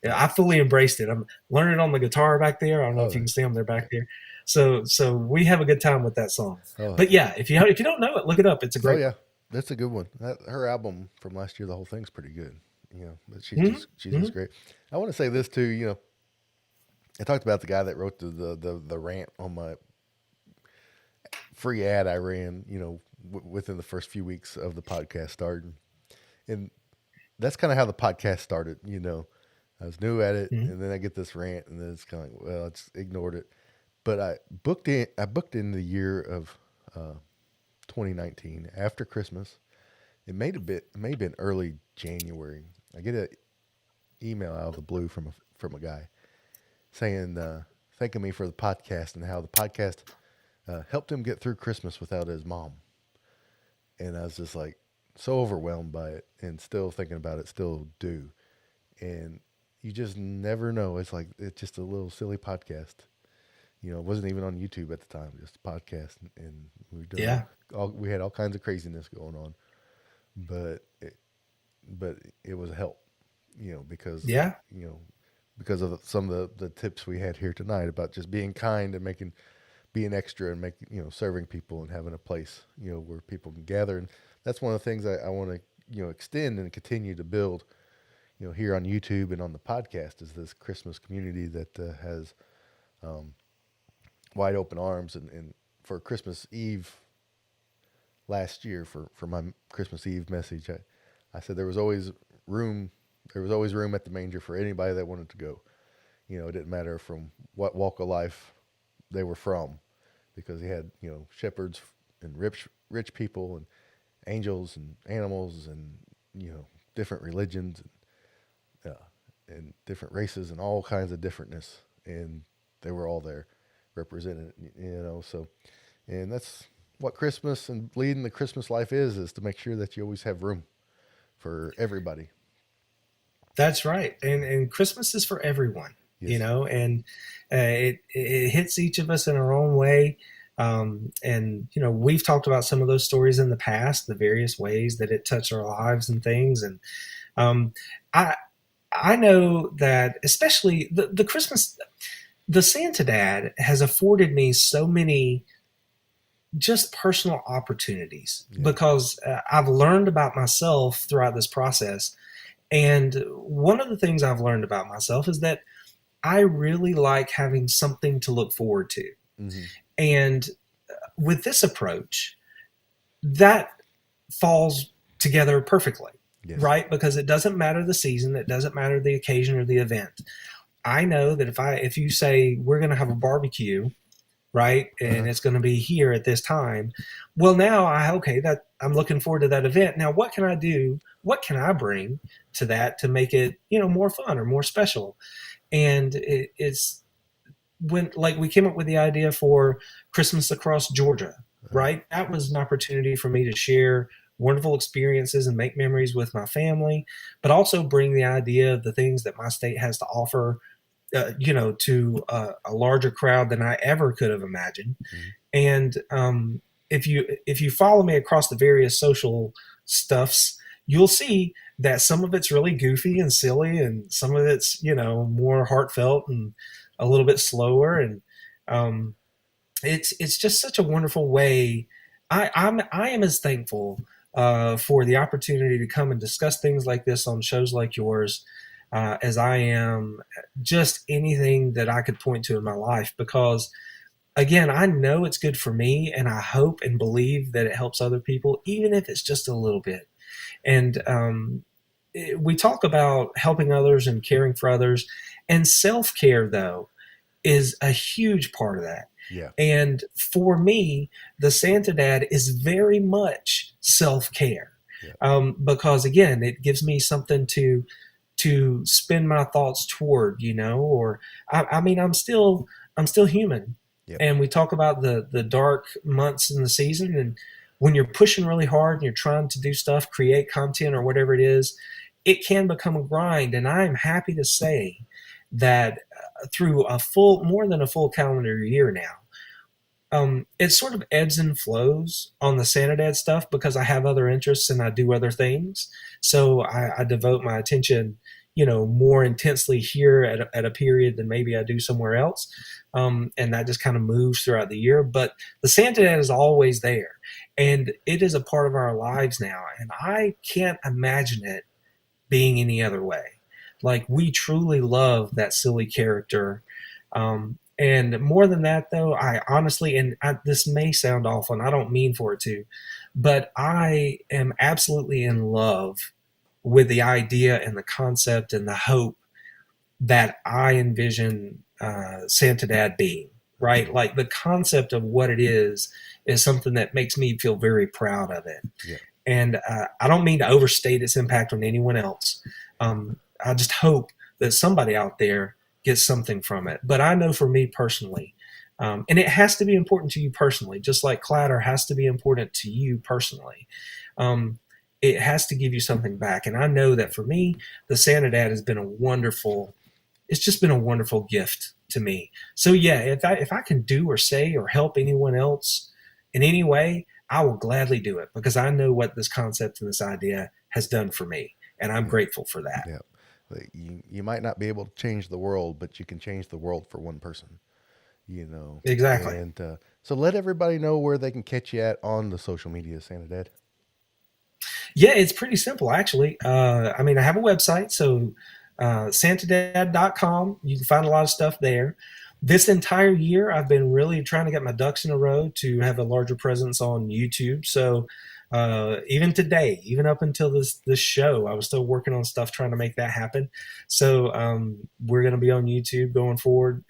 Yeah. I fully embraced it. I'm learning on the guitar back there. I don't know Oh, if you can nice. see them, they're back there. So we have a good time with that song. Oh, But yeah, if you don't know it, look it up. It's a oh great yeah. one. That's a good one. Her album from last year, the whole thing's pretty good. But she's Mm-hmm. just great. I want to say this too. I talked about the guy that wrote the rant on my free ad I ran. Within the first few weeks of the podcast starting, and that's kind of how the podcast started. I was new at it, Mm-hmm. and then I get this rant, and then it's kind of like, well, I just ignored it. But I booked in the year of uh, 2019 after Christmas. It may have been early January. I get an email out of the blue from a guy saying thanking me for the podcast and how the podcast helped him get through Christmas without his mom. And I was just like so overwhelmed by it, and still thinking about it, still do. And you just never know. It's just a little silly podcast. It wasn't even on YouTube at the time, just a podcast, and we were doing Yeah. we had all kinds of craziness going on, but it was a help, because Yeah. because of some of the tips we had here tonight about just being kind and being extra and making serving people and having a place where people can gather. And that's one of the things I want to extend and continue to build here on YouTube and on the podcast, is this Christmas community that has wide open arms. And for Christmas Eve last year, for my Christmas Eve message, I said room there was always room at the manger for anybody that wanted to go. It didn't matter from what walk of life they were from, because he had shepherds and rich people and angels and animals and different religions. and different races and all kinds of differentness, and they were all there represented. So and that's what Christmas and leading the Christmas life is to make sure that you always have room for everybody. That's right. And Christmas is for everyone, Yes. and it hits each of us in our own way. And we've talked about some of those stories in the past, the various ways that it touched our lives and things. And um, I I know that especially the Christmas, the Santa Dad has afforded me so many just personal opportunities Yeah. because I've learned about myself throughout this process. And one of the things I've learned about myself is that I really like having something to look forward to. Mm-hmm. And with this approach, that falls together perfectly, Yes. right? Because it doesn't matter the season, it doesn't matter the occasion or the event. I know that if you say we're going to have a barbecue, right, and Uh-huh. it's going to be here at this time, well, now okay, that I'm looking forward to that event. Now, what can I do? What can I bring to that to make it more fun or more special? And it's when like we came up with the idea for Christmas across Georgia, Uh-huh. right? That was an opportunity for me to share wonderful experiences and make memories with my family, but also bring the idea of the things that my state has to offer, to a larger crowd than I ever could have imagined. Mm-hmm. And if you follow me across the various social stuffs, you'll see that some of it's really goofy and silly, and some of it's more heartfelt and a little bit slower. And um, it's just such a wonderful way. I am as thankful for the opportunity to come and discuss things like this on shows like yours as I am just anything that I could point to in my life, because again, I know it's good for me, and I hope and believe that it helps other people, even if it's just a little bit. And we talk about helping others and caring for others, and self care, though, is a huge part of that. Yeah. And for me, the Santa Dad is very much self care, Yeah. because again, it gives me something to spend my thoughts toward, or I mean, I'm still human, Yeah. and we talk about the dark months in the season, and when you're pushing really hard and you're trying to do stuff, create content or whatever it is, it can become a grind. And I'm happy to say that through more than a full calendar year now, it sort of ebbs and flows on the Santa Dad stuff because I have other interests and I do other things. So I devote my attention, more intensely here at a period than maybe I do somewhere else. And that just kind of moves throughout the year. But the Santa Dad is always there, and it is a part of our lives now. And I can't imagine it being any other way. Like, we truly love that silly character. And more than that, though, I honestly, this may sound awful, and I don't mean for it to, but I am absolutely in love with the idea and the concept and the hope that I envision Santa Dad being, right? Like, the concept of what it is something that makes me feel very proud of it. Yeah. And I don't mean to overstate its impact on anyone else. I just hope that somebody out there gets something from it. But I know for me personally, and it has to be important to you personally, just like Clatter has to be important to you personally. Um, it has to give you something back. And I know that for me, the Santa Dad has been it's just been a wonderful gift to me. So yeah, if I can do or say or help anyone else in any way, I will gladly do it, because I know what this concept and this idea has done for me, and I'm Yeah. grateful for that. Yeah. You might not be able to change the world, but you can change the world for one person. Exactly. And so let everybody know where they can catch you at on the social media, Santa Dad. Yeah, it's pretty simple actually. I mean, I have a website, so santadad.com. You can find a lot of stuff there. This entire year, I've been really trying to get my ducks in a row to have a larger presence on YouTube. So even today, even up until this show, I was still working on stuff trying to make that happen. So we're going to be on YouTube going forward,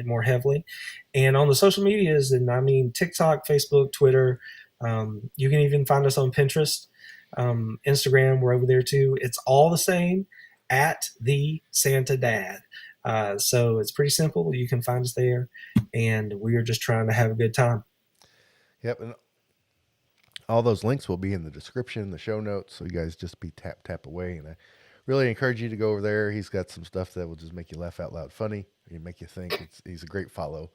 more heavily, and on the social medias. And I mean, TikTok, Facebook, Twitter. You can even find us on Pinterest, Instagram. We're over there too. It's all the same at the Santa Dad. So it's pretty simple. You can find us there, and we are just trying to have a good time. Yep. And all those links will be in the description, the show notes. So you guys just be tap away. And I really encourage you to go over there. He's got some stuff that will just make you laugh out loud funny. Or make you think. He's a great follow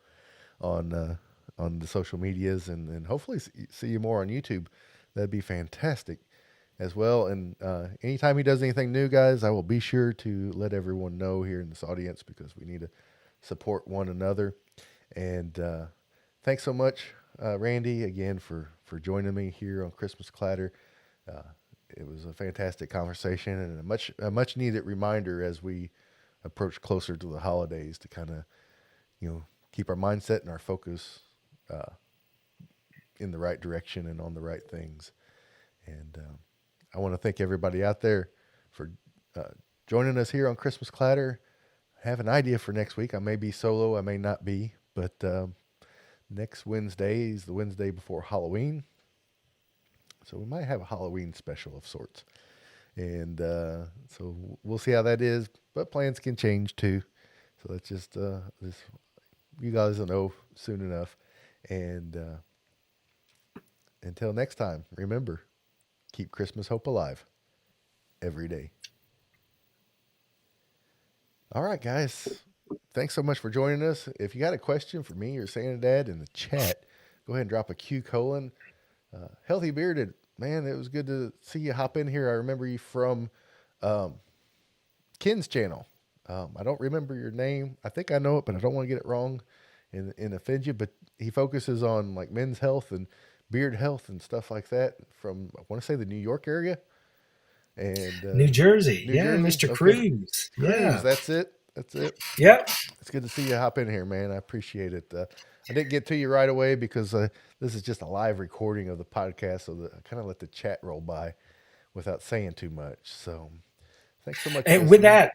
on the social medias, and hopefully see you more on YouTube. That'd be fantastic as well. And anytime he does anything new, guys, I will be sure to let everyone know here in this audience, because we need to support one another. And thanks so much, Randy, again for joining me here on Christmas Clatter. Uh, it was a fantastic conversation and a much needed reminder as we approach closer to the holidays to kind of keep our mindset and our focus uh, in the right direction and on the right things. And I want to thank everybody out there for joining us here on Christmas Clatter. I have an idea for next week. I may be solo, I may not be, but next Wednesday is the Wednesday before Halloween. So we might have a Halloween special of sorts. And so we'll see how that is, but plans can change too. So that's just you guys will know soon enough. And until next time, remember, keep Christmas hope alive every day. All right, guys. Thanks so much for joining us. If you got a question for me or Santa Dad in the chat, go ahead and drop a Q colon. Healthy Bearded, man, it was good to see you hop in here. I remember you from Ken's channel. I don't remember your name. I think I know it, but I don't want to get it wrong and offend you. But he focuses on like men's health and beard health and stuff like that from, I want to say, the New York area. And New Jersey. New Yeah, Jersey? Mr. Okay. Cruz. Cruz, Yeah. that's it. Yep. It's good to see you hop in here, man. I appreciate it. I didn't get to you right away because this is just a live recording of the podcast, so I kind of let the chat roll by without saying too much. So thanks so much. And with that,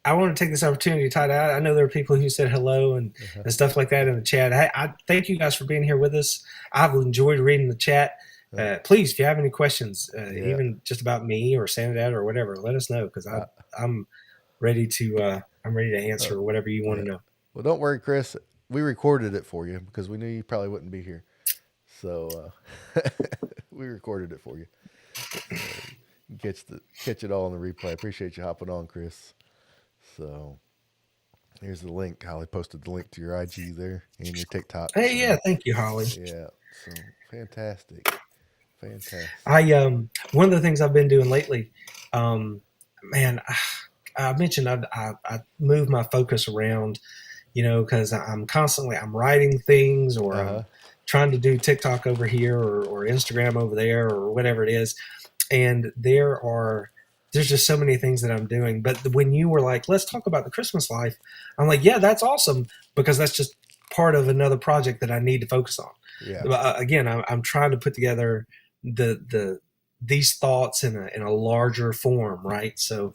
I want to take this opportunity, Todd. I know there are people who said hello and stuff like that in the chat. I thank you guys for being here with us. I've enjoyed reading the chat. Please, if you have any questions, even just about me or Santa Dad or whatever, let us know, because I'm ready to answer whatever you want to know. Well, don't worry, Chris. We recorded it for you because we knew you probably wouldn't be here. So we recorded it for you. Catch it all on the replay. I appreciate you hopping on, Chris. So here's the link. Holly posted the link to your IG there and your TikTok. Hey, yeah, thank you, Holly. Yeah, so fantastic. One of the things I've been doing lately, man, I mentioned I move my focus around, because I'm writing things, or I'm trying to do TikTok over here or Instagram over there or whatever it is. And there's just so many things that I'm doing. But when you were like, let's talk about the Christmas life, I'm like, yeah, that's awesome, because that's just part of another project that I need to focus on. Yeah. Again, I'm trying to put together these thoughts in a larger form, right? So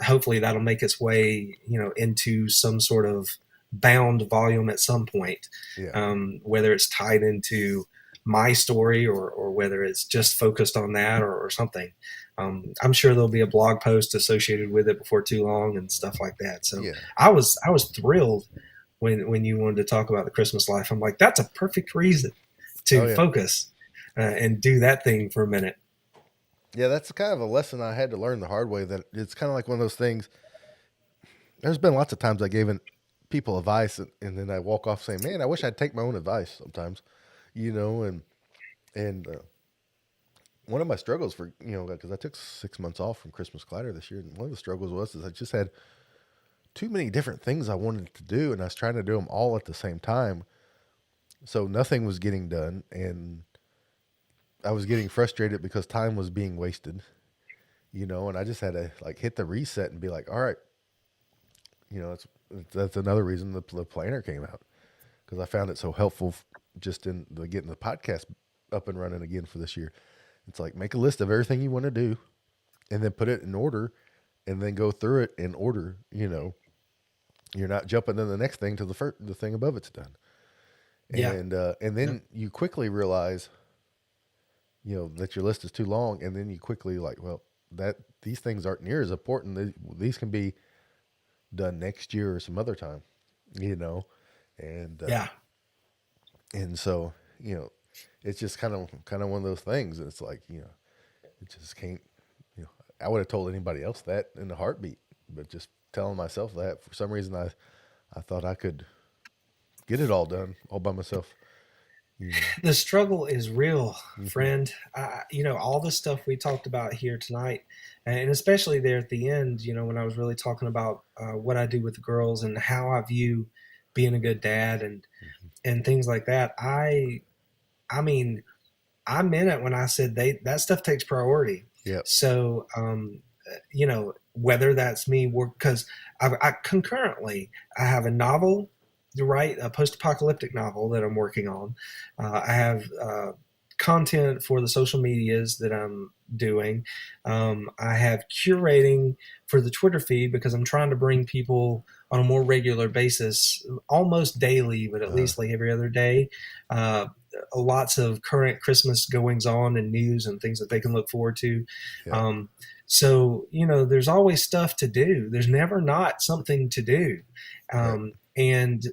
hopefully that'll make its way, into some sort of bound volume at some point. Yeah. Whether it's tied into my story or whether it's just focused on that or something. I'm sure there'll be a blog post associated with it before too long and stuff like that. So yeah. I was thrilled when you wanted to talk about the Christmas life. I'm like, that's a perfect reason to focus and do that thing for a minute. Yeah, that's kind of a lesson I had to learn the hard way, that it's kind of like one of those things. There's been lots of times I gave people advice and then I walk off saying, man, I wish I'd take my own advice sometimes, and one of my struggles for, because I took 6 months off from Christmas Clatter this year. And one of the struggles was I just had too many different things I wanted to do. And I was trying to do them all at the same time. So nothing was getting done. And I was getting frustrated because time was being wasted, and I just had to hit the reset and be like, all right, that's another reason the planner came out, because I found it so helpful just in getting the podcast up and running again for this year. It's like, make a list of everything you want to do and then put it in order and then go through it in order. You're not jumping to the next thing till the thing above it's done. Yeah. And then you quickly realize, that your list is too long. And then you quickly well, that these things aren't near as important. These can be done next year or some other time, you know, and Yeah. so it's just kind of one of those things. It's like it just can't. I would have told anybody else that in a heartbeat, but just telling myself that for some reason I thought I could get it all done all by myself. You know. The struggle is real, Hmm. friend. All the stuff we talked about here tonight, and especially there at the end, when I was really talking about what I do with the girls and how I view being a good dad and things like that. I mean, I meant it when I said that stuff takes priority. Yep. So, whether that's me work because I concurrently I have a novel to write, a post-apocalyptic novel that I'm working on. I have content for the social medias that I'm doing. I have curating for the Twitter feed because I'm trying to bring people on a more regular basis, almost daily, but at Uh, least like every other day. Uh, Lots of current Christmas goings on and news and things that they can look forward to. yep. Um, there's always stuff to do. There's never not something to do. Right. And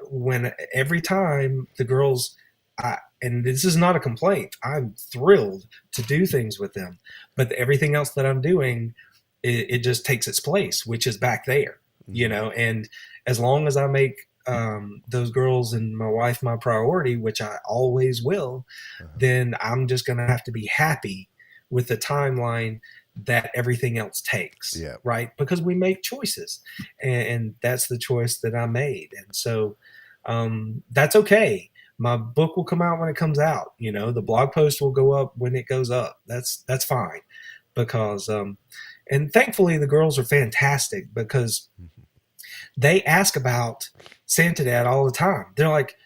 when every time the girls, and this is not a complaint, I'm thrilled to do things with them, but everything else that I'm doing, it just takes its place, which is back there, Hmm. and as long as I make those girls and my wife my priority, which I always will, Uh-huh. then I'm just going to have to be happy with the timeline that everything else takes, Yeah. right? Because we make choices, and that's the choice that I made, and so that's okay. My book will come out when it comes out. The blog post will go up when it goes up. That's fine because and thankfully the girls are fantastic because Hmm. they ask about Santa Dad all the time. They're like,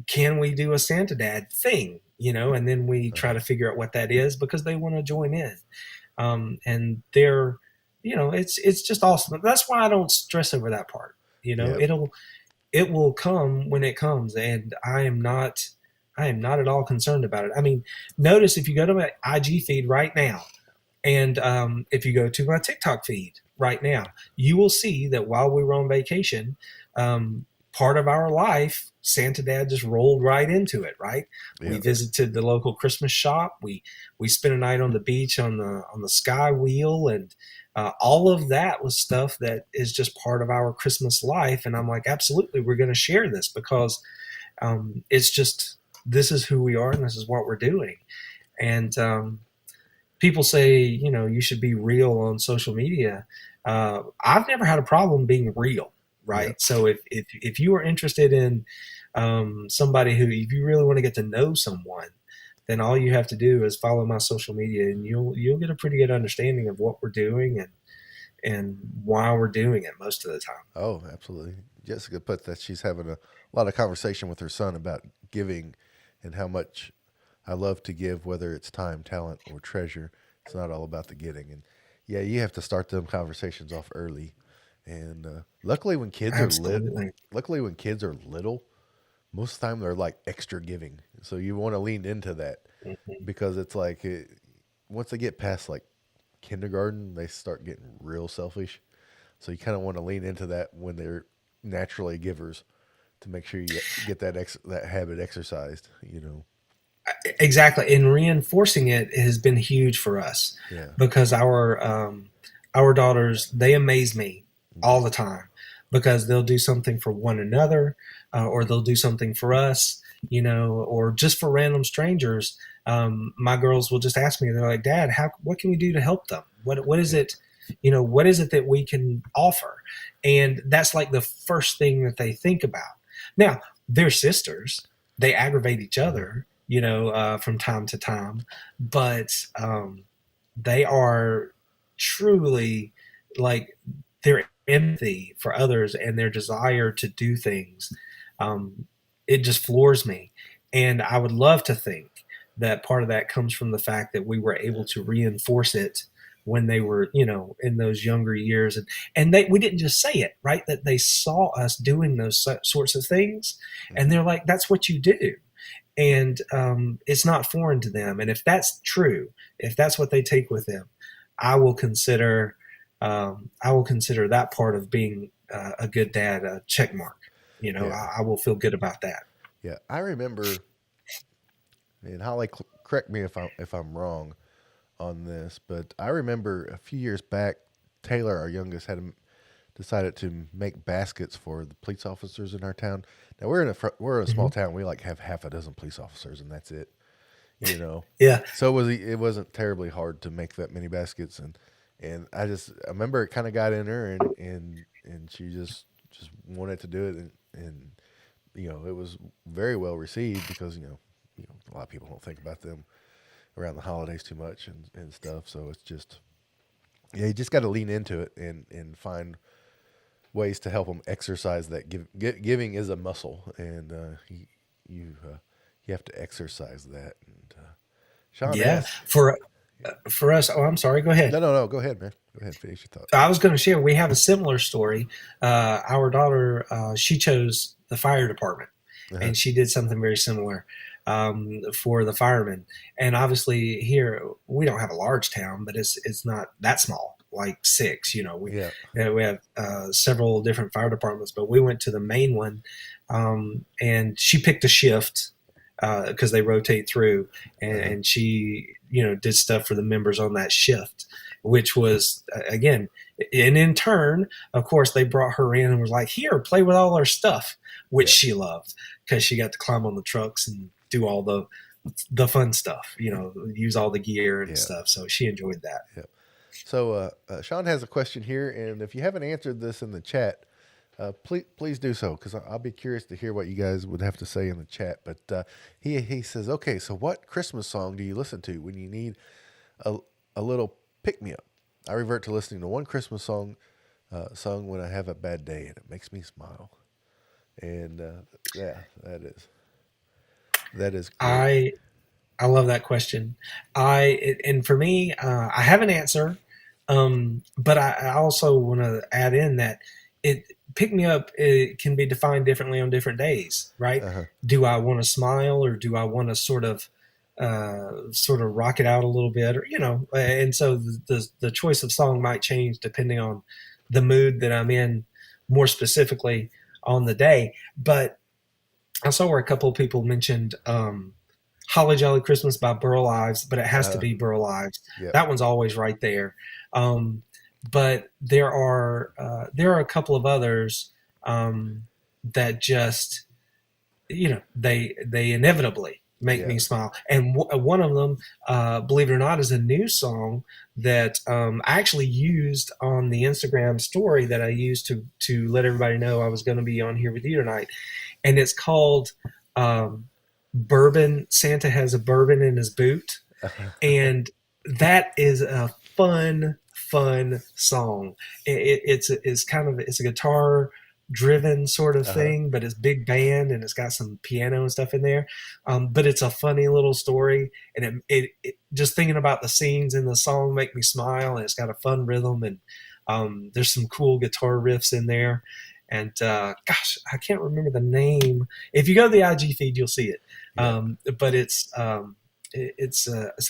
can we do a Santa Dad thing? And then we try Uh-huh. to figure out what that is because they want to join in. And they're, it's just awesome. That's why I don't stress over that part. Yep. It will come when it comes, and I am not at all concerned about it. I mean, notice if you go to my IG feed right now, and if you go to my TikTok feed right now, you will see that while we were on vacation, part of our life, Santa Dad just rolled right into it. Right, we Yep. visited the local Christmas shop. We spent a night on the beach on the Sky Wheel, and all of that was stuff that is just part of our Christmas life. And I'm like, absolutely, we're going to share this because it's just this is who we are and this is what we're doing. And people say, you should be real on social media. I've never had a problem being real, Yep. right? So if you are interested in somebody who, if you really want to get to know someone, then all you have to do is follow my social media, and you'll get a pretty good understanding of what we're doing and why we're doing it most of the time. Oh, absolutely. Jessica put that she's having a lot of conversation with her son about giving and how much I love to give, whether it's time, talent, or treasure. It's not all about the getting. And yeah, you have to start them conversations off early. And Absolutely. luckily when kids are little, most of the time they're like extra giving. So you want to lean into that Mhm. because it's like once they get past like kindergarten, they start getting real selfish. So you kind of want to lean into that when they're naturally givers to make sure you get that habit exercised. Exactly, and reinforcing it has been huge for us Yeah. because our daughters, they amaze me all Hmm. the time because they'll do something for one another, or they'll do something for us, or just for random strangers. My girls will just ask me, they're like, Dad, what can we do to help them? What is Yeah. it, what is it that we can offer? And that's like the first thing that they think about. Now, they're sisters, they aggravate each Uh-huh. other, from time to time, but they are truly like their empathy for others and their desire to do things. Um, it just floors me. And I would love to think that part of that comes from the fact that we were able to reinforce it when they were, in those younger years. And we didn't just say it, right? That they saw us doing those sorts of things. And Hmm. they're like, that's what you do, and it's not foreign to them. And if that's true, if that's what they take with them, I will consider that part of being a good dad a check mark. You know, Yeah. I will feel good about that. Yeah. I remember, and Holly, correct me if I'm wrong on this, but I remember a few years back, Taylor, our youngest, had decided to make baskets for the police officers in our town. Now we're in a small Hmm. town. We like have half a dozen police officers, and that's it. You know, Yeah, so it wasn't terribly hard to make that many baskets, and I remember it kind of got in her, and she just wanted to do it, and it was very well received because a lot of people don't think about them around the holidays too much and stuff. So it's just yeah, you just got to lean into it and find ways to help them exercise that. Giving is a muscle, and you have to exercise that. And Sean yeah. asked, For us, oh, I'm sorry. Go ahead. no, go ahead, man. Go ahead, finish your thought. I was going to share. We have a similar story. Our daughter, she chose the fire department, Uh-huh. and she did something very similar for the firemen. And obviously, here we don't have a large town, but it's not that small. Like six, Yeah, we have several different fire departments, but we went to the main one, and she picked a shift because they rotate through, uh-huh. and she did stuff for the members on that shift, which was again, and in turn, of course, they brought her in and was like, "Here, play with all our stuff," which Yeah, she loved because she got to climb on the trucks and do all the fun stuff, use all the gear and yeah, stuff. So she enjoyed that. yeah. So Sean has a question here, and if you haven't answered this in the chat, please do so because I'll be curious to hear what you guys would have to say in the chat. But he says, okay, so what Christmas song do you listen to when you need a a little pick me up? I revert to listening to one Christmas song sung when I have a bad day, and it makes me smile. And yeah, that is great. I I love that question. And for me, I have an answer, but I also want to add in that it pick me up. It can be defined differently on different days, right? Uh huh. Do I want to smile or do I want to sort of rock it out a little bit, or And so the choice of song might change depending on the mood that I'm in, more specifically on the day. But I saw where a couple of people mentioned Holly Jolly Christmas by Burl Ives, but it has to Uh, be Burl Ives. yep. That one's always right there. Um, but there are a couple of others that just they inevitably make Yeah. me smile. And one of them, believe it or not, is a new song that I actually used on the Instagram story that I used to let everybody know I was going to be on here with you tonight, and it's called um, "Bourbon." Santa has a bourbon in his boot, and that is a fun song. It's a guitar driven sort of Uh huh. thing, but it's big band and it's got some piano and stuff in there. But it's a funny little story, and it just thinking about the scenes in the song make me smile, and it's got a fun rhythm, and there's some cool guitar riffs in there. And gosh, I can't remember the name. If you go to the IG feed, you'll see it. Yeah. But it's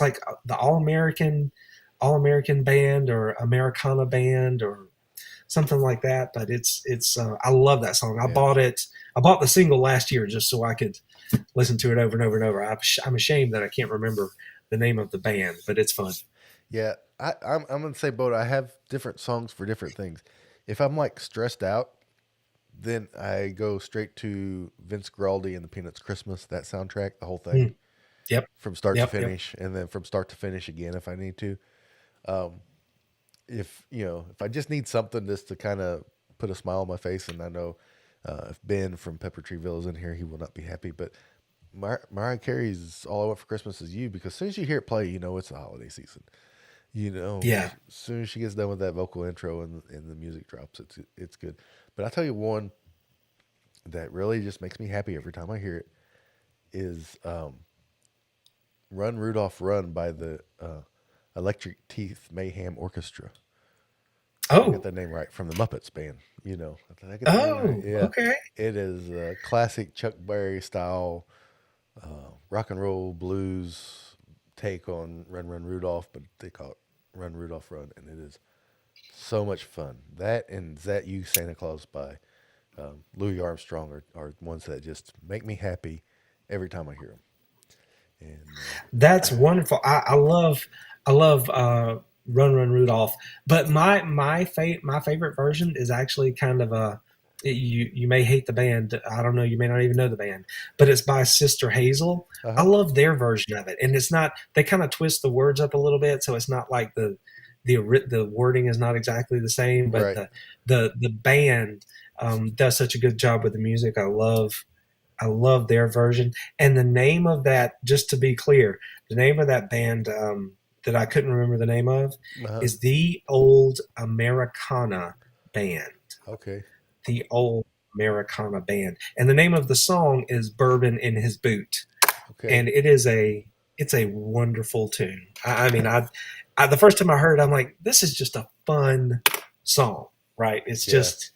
like the All American band or Americana band or something like that. But it's I love that song. I Yeah. bought it. I bought the single last year just so I could listen to it over and over and over. I'm ashamed that I can't remember the name of the band, but it's fun. Yeah. I'm gonna say both. I have different songs for different things. If I'm like stressed out, then I go straight to Vince Guaraldi and the Peanuts Christmas, that soundtrack, the whole thing Mm. Yep, from start to yep. finish, and then from start to finish again if I need to. Um, if I just need something just to kind of put a smile on my face, and I know if Ben from Pepper Tree Ville is in here, he will not be happy. But Mariah Carey's "All I Want for Christmas Is You" because as soon as you hear it play, you know it's the holiday season. Yeah. As soon as she gets done with that vocal intro and the music drops, it's good. But I tell you one that really just makes me happy every time I hear it is "Run Rudolph Run" by the Electric Teeth Mayhem Orchestra. I got Oh, that name right from the Muppets band. Did I get the name right? oh, Yeah, okay. it is a classic Chuck Berry style rock and roll blues take on "Run Run Rudolph," but they call it Run Rudolph Run, and it is so much fun. That and That You Santa Claus by Louis Armstrong are ones that just make me happy every time I hear them. And That's wonderful. I love Run Run Rudolph. But my favorite version is actually kind of a you may hate the band. I don't know. You may not even know the band, but it's by Sister Hazel. I uh-huh. love their version of it, and it's not. They kind of twist the words up a little bit, so it's not like the wording is not exactly the same, but Right. the band does such a good job with the music. I love their version. And the name of that, just to be clear, the name of that band that I couldn't remember the name of Uh-huh. is the Old Americana Band. Okay. The Old Americana Band. And the name of the song is Bourbon in His Boot. Okay. And it's a wonderful tune. I mean, the first time I heard it, I'm like, this is just a fun song, right? Yeah. It's just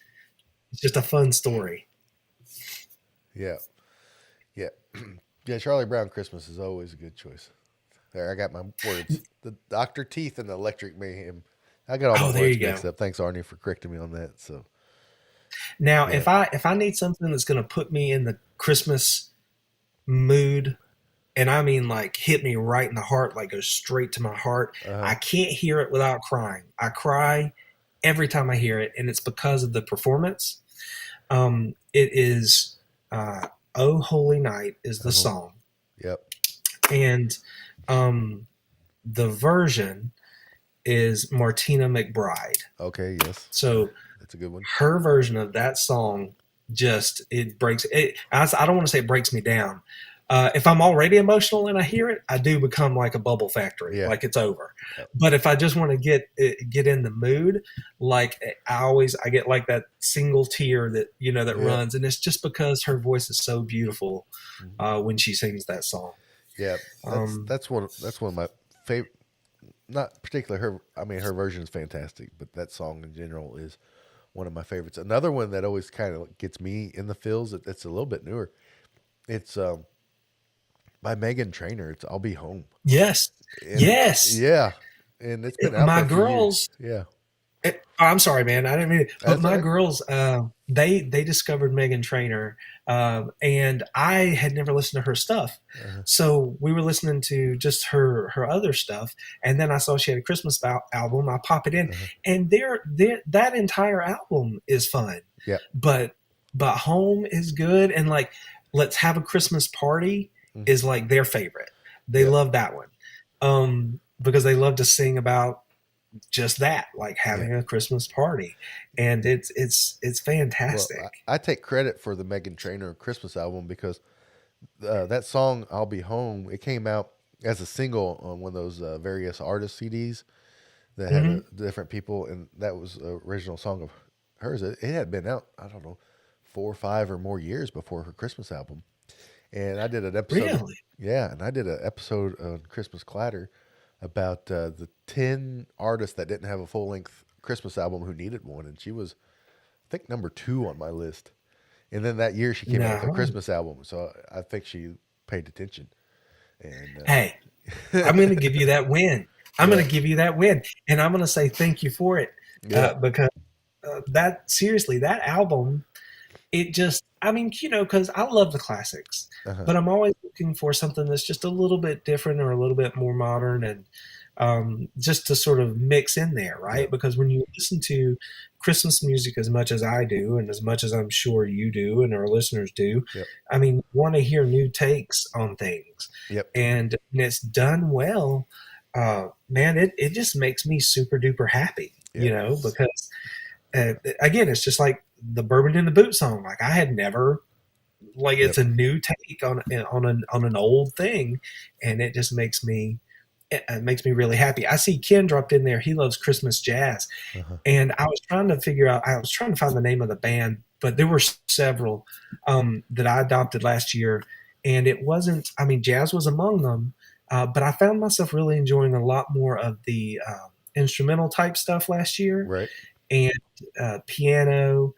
a fun story. Yeah. Yeah. Yeah. Charlie Brown Christmas is always a good choice. There, I got my words. The Doctor Teeth and the Electric Mayhem. I got all my Oh, there words you mixed go. up. Thanks, Arnie, for correcting me on that. So Now, yeah. if I need something that's going to put me in the Christmas mood, and I mean like hit me right in the heart, like go straight to my heart, Uh huh. I can't hear it without crying. I cry every time I hear it, and it's because of the performance. It is "Oh Holy Night" is the Uh-huh. song, Yep. and um, the version is Martina McBride. Okay. Yes. So That's a good one. her version of that song just it breaks it. I don't want to say it breaks me down. If I'm already emotional and I hear it, I do become like a bubble factory, Yeah. like it's over. Yep. But if I just want to get in the mood, like I get like that single tear that that Yep. runs, and it's just because her voice is so beautiful Hmm. when she sings that song. Yeah. Um, That's one of my favorite. Not particularly her. I mean, her version is fantastic, but that song in general is one of my favorites. Another one that always kind of gets me in the feels. It's a little bit newer. It's by Megan Trainor. It's "I'll Be Home," yes, and yes. yeah, and it's been out for My a few years. girls Yeah, I'm sorry, man. I didn't mean it. But that's all my right. girls, they discovered Megan Trainor, and I had never listened to her stuff. Uh-huh. So we were listening to just her other stuff, and then I saw she had a Christmas album. I pop it in, Uh-huh. and that entire album is fun. Yeah. But Home is good, and like Let's Have a Christmas Party Hmm. is like their favorite. They Yep. love that one because they love to sing about just that, like Yeah. having a Christmas party, and it's Well, fantastic. I take credit for the Megan Trainor Christmas album because that song "I'll Be Home" it came out as a single on one of those various artist CDs that had Hmm. different people, and that was the original song of hers. It had been out, I don't know, 4 or 5 or more years before her Christmas album. And I did an episode of, Really, yeah, and I did an episode on Christmas Clatter about the 10 artists that didn't have a full length Christmas album who needed one. And she was, I think, number 2 on my list. And then that year she came out with a no. Christmas album. So I think she paid attention. And Hey, I'm going to give you that win. I'm going yeah, to give you that win, and I'm going to say thank you for it yeah, because that seriously, that album it just I mean, because I love the classics, uh-huh, but I'm always looking for something that's just a little bit different or a little bit more modern and just to sort of mix in there, yeah, right? Because when you listen to Christmas music as much as I do, and as much as I'm sure you do and our listeners do, yep, I mean, you want to hear new takes on things. yep, And when it's done well, man, it just makes me super duper happy, yep, because again, it's just like the Bourbon in the Boot song. Like I had never like yep, it's a new take on an old thing, and it makes me really happy. I see Ken dropped in there. He loves Christmas jazz, uh-huh, and I was trying to figure out. I was trying to find the name of the band, but there were several that I adopted last year, and it wasn't. I mean, jazz was among them, but I found myself really enjoying a lot more of the instrumental type stuff last year, right, and piano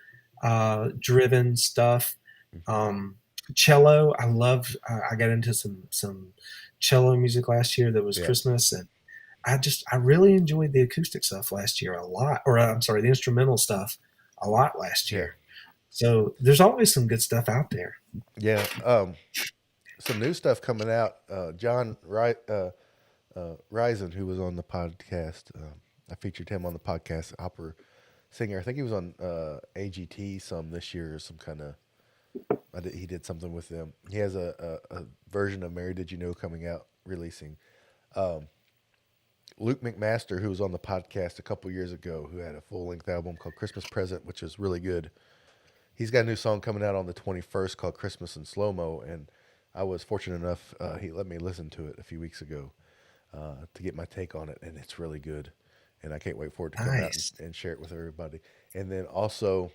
driven stuff. hmm, Um, Cello, I got into some cello music last year that was yep, Christmas, and I really enjoyed the acoustic stuff last year a lot, or I'm sorry, the instrumental stuff a lot last Yeah. year. So there's always some good stuff out there. Yeah. Some new stuff coming out. Risen, who was on the podcast, I featured him on the podcast. Opera singer. I think he was on AGT some this year or some kind of. He did something with them. He has a version of "Mary Did You Know" coming out, releasing. Um, Luke McMaster, who was on the podcast a couple years ago, who had a full length album called Christmas Present, which is really good. He's got a new song coming out on the 21st called Christmas in Slow Mo, and I was fortunate enough, he let me listen to it a few weeks ago to get my take on it, and it's really good. And I can't wait for it to come out Nice. and share it with everybody. And then also,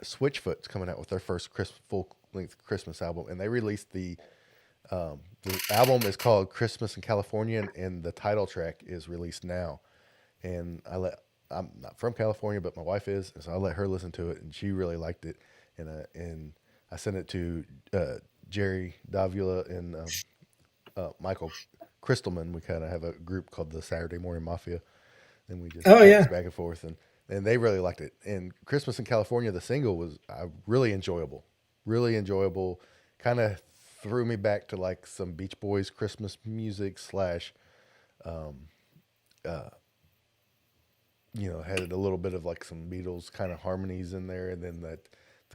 Switchfoot's coming out with their first full length Christmas album, and they released the album is called Christmas in California, and the title track is released now. And I'm not from California, but my wife is, and so I let her listen to it, and she really liked it. And I sent it to Jerry Davila and Michael Crystalman. We kind of have a group called the Saturday Morning Mafia, and we just Oh text yeah. back and forth, and they really liked it. And Christmas in California, the single was really enjoyable. Kind of threw me back to like some Beach Boys Christmas music slash, uh, had a little bit of like some Beatles kind of harmonies in there, and then that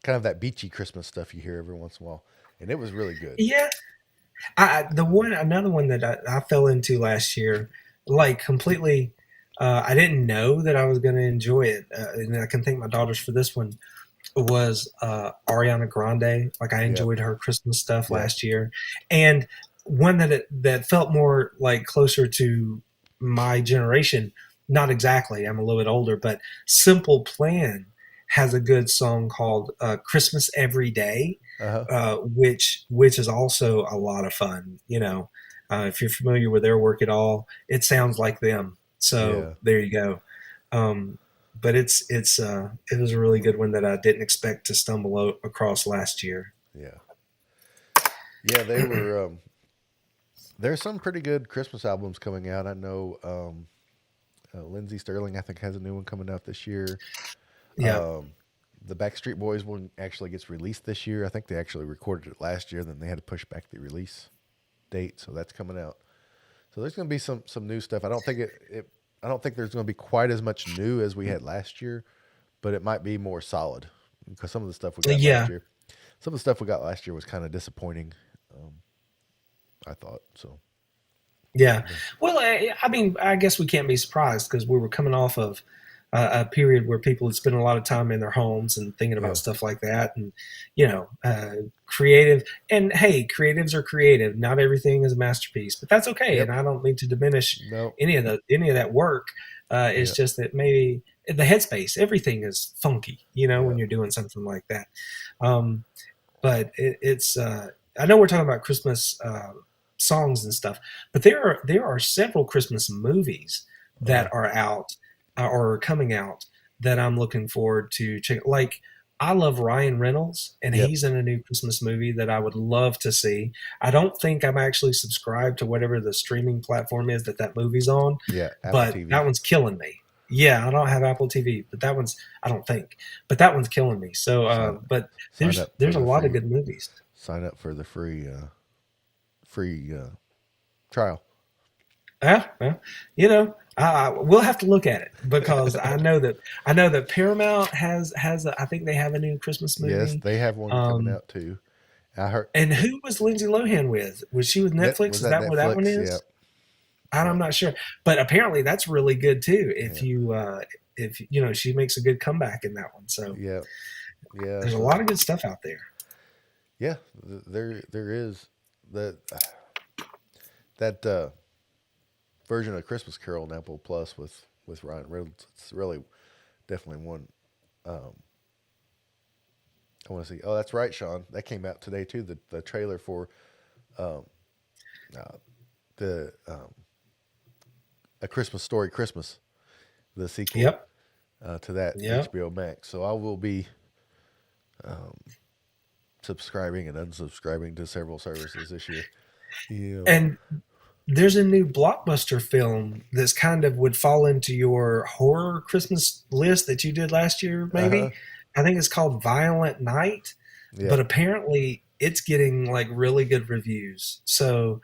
kind of that beachy Christmas stuff you hear every once in a while, and it was really good. Yeah. The one another one that I fell into last year, like completely. I didn't know that I was going to enjoy it, and I can thank my daughters for this one. Was Ariana Grande. Like I Yep. enjoyed her Christmas stuff Yep. last year, and one that felt more like closer to my generation. Not exactly. I'm a little bit older, but Simple Plan has a good song called "Christmas Every Day," Uh huh. which is also a lot of fun. If you're familiar with their work at all, it sounds like them. So Yeah. there you go. Um, but it was a really good one that I didn't expect to stumble across last year. Yeah. Yeah. They were. There's some pretty good Christmas albums coming out. I know Lindsey Sterling, I think, has a new one coming out this year. Yeah, Um, the Backstreet Boys one actually gets released this year. I think they actually recorded it last year, then they had to push back the release date, so that's coming out. So there's going to be some new stuff. I don't think there's going to be quite as much new as we had last year, but it might be more solid because yeah, some of the stuff we got last year was kind of disappointing. Um, I thought so. yeah. But, Well, I mean, I guess we can't be surprised because we were coming off of a period where people had spent a lot of time in their homes and thinking about yeah. stuff like that, and creative. And hey, creatives are creative. Not everything is a masterpiece, but that's okay. And Yep. I don't mean to diminish No. any of that work. It's Yeah. just that maybe the headspace, everything is funky, Yeah. when you're doing something like that. Um, but it's I know we're talking about Christmas songs and stuff, but there are several Christmas movies Uh, that are out or are coming out that I'm looking forward to check. Like I love Ryan Reynolds, and yep. he's in a new Christmas movie that I would love to see. I don't think I'm actually subscribed to whatever the streaming platform is that movie's on, Yeah. Apple but that TV. one's killing me. Yeah, I don't have Apple TV, but that one's I don't think, but that one's killing me. So, Sign but sign up for there's a the lot of free. good movies. Sign up for the free trial. Yeah, well, we'll have to look at it because I know that Paramount I think they have a new Christmas Yes, movie. they have one coming Um, out too. I heard and who was Lindsay Lohan with? Was she with net Netflix? was Is that that where that one Netflix. Yep. is? I'm Yep. not sure, but apparently that's really good too. Yeah. If she makes a good comeback in that one. So Yeah. Yeah. there's a lot of good stuff out there. Yeah. There is that that version of Christmas Carol on Apple Plus with Ryan Reynolds. It's really definitely one. Um, I want to see. Oh, that's right, Sean. That came out today too. The trailer for um, uh, the A Christmas Story Christmas, the sequel Yep. to that Yep. HBO Max. So I will be um, subscribing and unsubscribing to several services this year. Yeah. And there's a new blockbuster film that's kind of would fall into your horror Christmas list that you did last year, Uh huh. maybe. I think it's called Violent Night, but Yep. apparently it's getting like really good reviews. So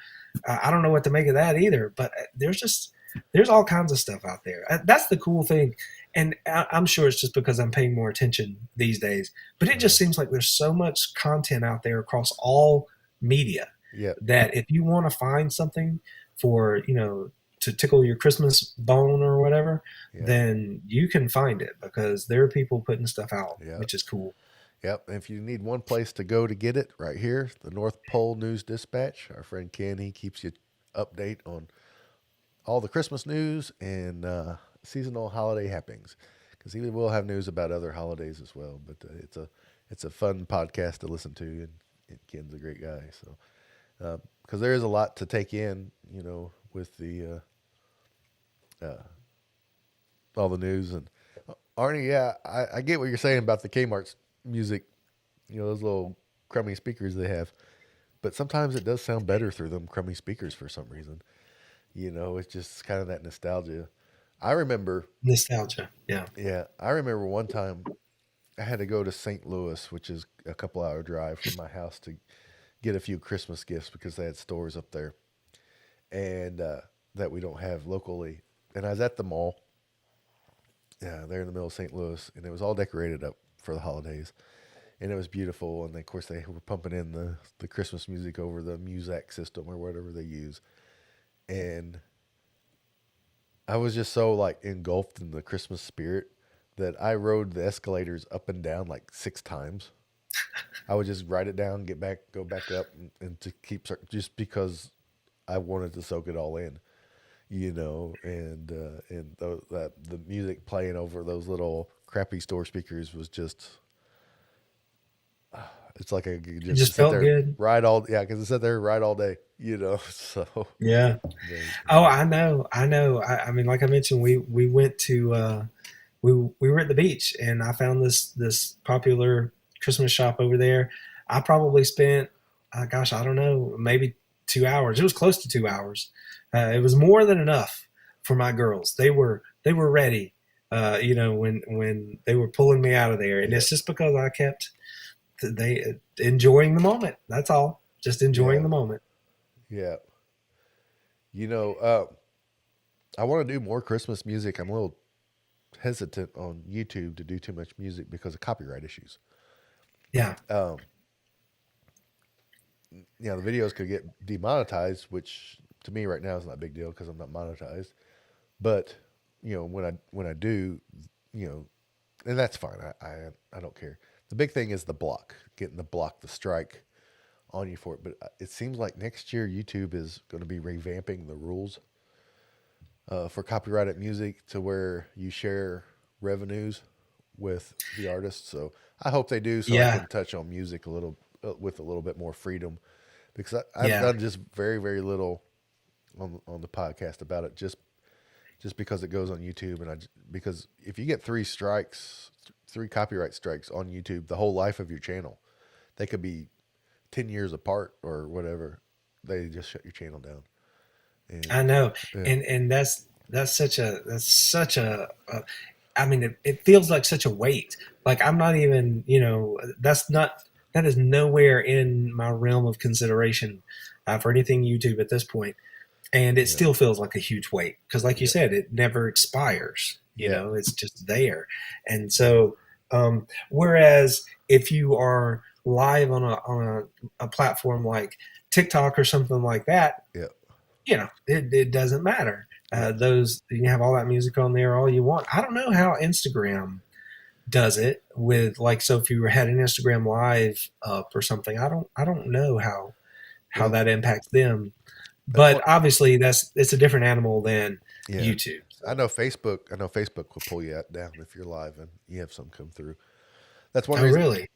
I don't know what to make of that either. But there's all kinds of stuff out there. That's the cool thing, and I'm sure it's just because I'm paying more attention these days. But it Uh-huh. just seems like there's so much content out there across all media Yep. that if you want to find something for to tickle your Christmas bone or whatever, Yep. then you can find it because there are people putting stuff out, Yep. which is cool. Yep. And if you need one place to go to get it, right here, the North Pole News Dispatch. Our friend Ken, he keeps you update on all the Christmas news and seasonal holiday happenings. Because he will have news about other holidays as well. But it's a fun podcast to listen to, and Ken's a great guy. So because there is a lot to take in, with the all the news and Arnie. Yeah, I get what you're saying about the Kmart's music. Those little crummy speakers they have, but sometimes it does sound better through them crummy speakers for some reason. It's just kind of that nostalgia. I remember, Nostalgia. Yeah. yeah, I remember one time I had to go to St. Louis, which is a couple hour drive from my house, to get a few Christmas gifts because they had stores up there and that we don't have locally. And I was at the mall, yeah, there in the middle of St. Louis, and it was all decorated up for the holidays, and it was beautiful. And of course, they were pumping in the Christmas music over the Muzak system or whatever they use, and I was just so like engulfed in the Christmas spirit that I rode the escalators up and down like 6 times. I would just write it down, get back, go back up, and to keep just because I wanted to soak it all in, and the music playing over those little crappy store speakers was just, it's like I could It just just sit felt there good. ride all, yeah, because I sit there and ride all day, so Yeah. but Oh, I know. I mean, like I mentioned, we went to we were at the beach, and I found this popular Christmas shop over there. I probably spent, gosh, I don't know, maybe 2 hours. It was close to 2 hours. It was more than enough for my girls. They were ready. When they were pulling me out of there, and yeah, it's just because I kept they enjoying the moment. That's all. Just enjoying yeah, the moment. yeah. You know, uh, I want to do more Christmas music. I'm a little hesitant on YouTube to do too much music because of copyright issues. Yeah, Um, the videos could get demonetized, which to me right now is not a big deal because I'm not monetized. But when I do, you know, and that's fine. I don't care. The big thing is the block, getting the strike on you for it. But it seems like next year YouTube is going to be revamping the rules for copyrighted music to where you share revenues with the artist. So I hope they do, so I yeah, can touch on music a little with a little bit more freedom, because I've yeah, done just very very little on the podcast about it, just because it goes on YouTube, and because if you get three copyright strikes on YouTube, the whole life of your channel, they could be 10 years apart or whatever. They just shut your channel down, I and know, yeah, and that's such a. I mean, it feels like such a weight. Like I'm not even, that is nowhere in my realm of consideration for anything YouTube at this point, and it yeah, still feels like a huge weight because, like you yeah, said, it never expires. yeah, It's just there, and so whereas if you are live on a platform like TikTok or something like that, yeah, it doesn't matter. yeah. Those you can have all that music on there all you want. I don't know how Instagram does it with like so if you had an Instagram live up or something. I don't know how Well, that impacts them. that's But what. obviously it's a different animal than Yeah, YouTube. I So. know Facebook. I know Facebook will pull you down if you're live and you have some come through. That's one Oh reason. really?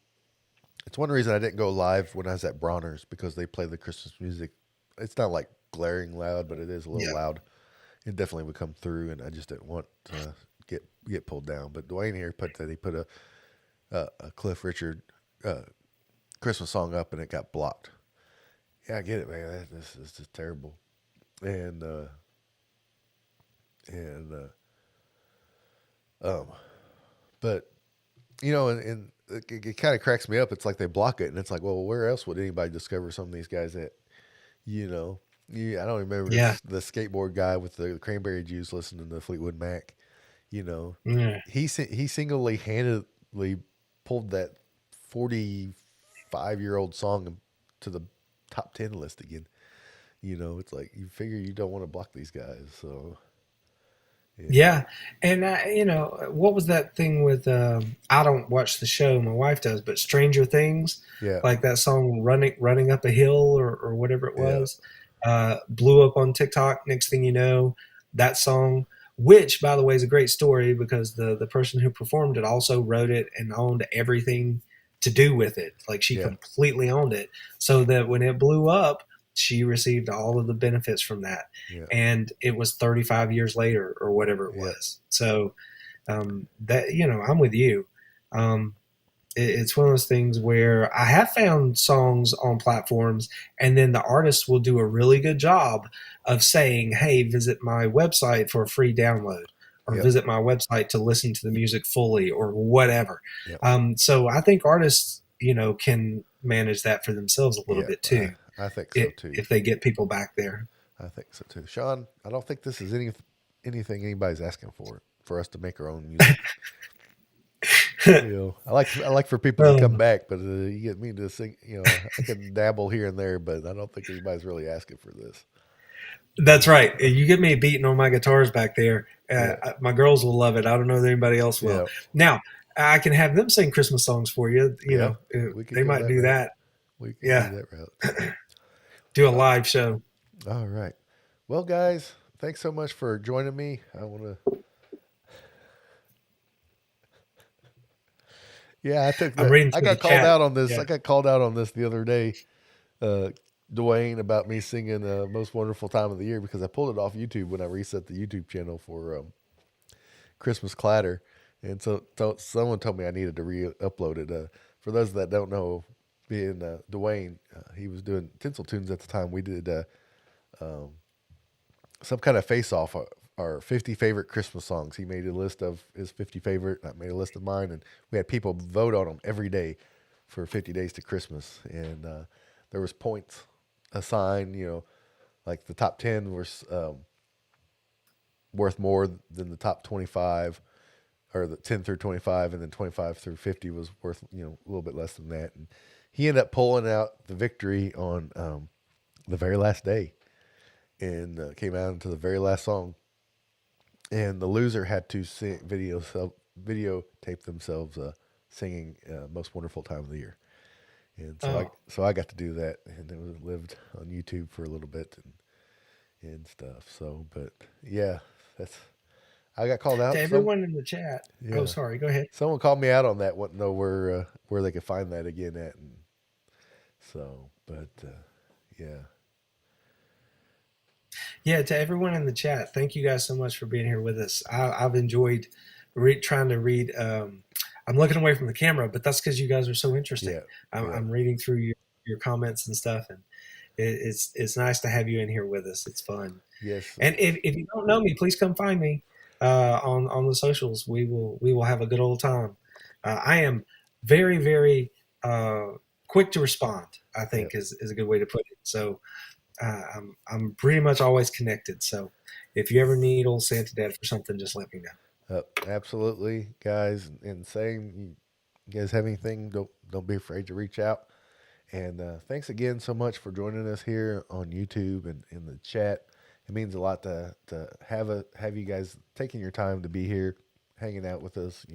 It's one reason I didn't go live when I was at Bronner's, because they play the Christmas music. It's not like glaring loud, but it is a little Yeah. loud. It definitely would come through, and I just didn't want to get pulled down. But Dwayne here he put a Cliff Richard uh, Christmas song up, and it got blocked. Yeah, I get it, man. This is just terrible. and and um, but and it kind of cracks me up. It's like they block it, and it's like, well, where else would anybody discover some of these guys at? You know, I don't remember Yeah. the skateboard guy with the cranberry juice listening to Fleetwood Mac. You know, Yeah. he single handedly pulled that 45-year-old song to the top 10 list again. It's like you figure you don't want to block these guys, so yeah, Yeah, and what was that thing with? I don't watch the show, my wife does, but Stranger Things, yeah, like that song "Running Up a Hill" or whatever it yeah, was, blew up on TikTok. Next thing you know, that song, which by the way is a great story because the person who performed it also wrote it and owned everything to do with it. Like she yeah, completely owned it, so that when it blew up, she received all of the benefits from that, yeah, and it was 35 years later or whatever it yeah, was. So that I'm with you. Um, it's one of those things where I have found songs on platforms, and then the artist will do a really good job of saying, "Hey, visit my website for a free download." Or yeah, visit my website to listen to the music fully, or whatever. yeah, So I think artists, can manage that for themselves a little yeah. bit too, I think so too. if they get people back there. I think so too. Sean, I don't think this is anything anybody's asking for us to make our own music. I like for people to come Um, back, but you get me to sing. I can dabble here and there, but I don't think anybody's really asking for this. That's right. You get me beating on my guitars back there. Yeah, My girls will love it. I don't know that anybody else will. yeah, Now, I can have them sing Christmas songs for you. yeah. We could They go might that do route. that. We could do Yeah, that route. do a Uh, live show. all right. Well, guys, thanks so much for joining me. I want to. Yeah, I took I'm the. reading I through the got called chat. out on this. Yeah. I got called out on this the other day, uh, Dwayne, about me singing "Most Wonderful Time of the Year" because I pulled it off YouTube when I reset the YouTube channel for Christmas Clatter, and so someone told me I needed to re-upload it. For those that don't know, being Dwayne, he was doing Tinsel Tunes at the time. We did um, some kind of face-off. Our 50 favorite Christmas songs. He made a list of his 50 favorite. I made a list of mine, and we had people vote on them every day for 50 days to Christmas. And there was points assigned. Like the top 10 were worth more than the top 25, or the 10 through 25, and then 25 through 50 was worth a little bit less than that. And he ended up pulling out the victory on the very last day, and came out into the very last song. And the loser had to videotape themselves singing "Most Wonderful Time of the Year." And Oh, so I got to do that, and it was lived on YouTube for a little bit and stuff. So, but yeah, that's I got called to out. everyone in the chat. Oh, Yeah, sorry. Go ahead. someone called me out on that. Want to know where they could find that again at, and so, but yeah, Yeah, to everyone in the chat, thank you guys so much for being here with us. I've enjoyed trying to read. I'm looking away from the camera, but that's because you guys are so interesting. yeah, I'm, yeah, I'm reading through your comments and stuff, and it's nice to have you in here with us. It's fun. yes, And if you don't know me, please come find me on the socials. We will have a good old time. I am very very uh, quick to respond. I yeah. think is a good way to put it. So I'm pretty much always connected. So if you ever need old Santa Dad for something, just let me know. Absolutely, guys. And same, you guys have anything? Don't be afraid to reach out. And thanks again so much for joining us here on YouTube and in the chat. It means a lot to have you guys taking your time to be here, hanging out with us.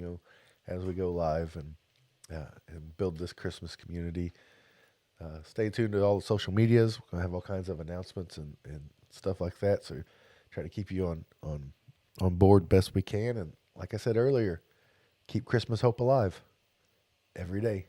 As we go live and build this Christmas community. Stay tuned to all the social medias. We're gonna have all kinds of announcements and stuff like that. So try to keep you on board best we can. And like I said earlier, keep Christmas hope alive every day.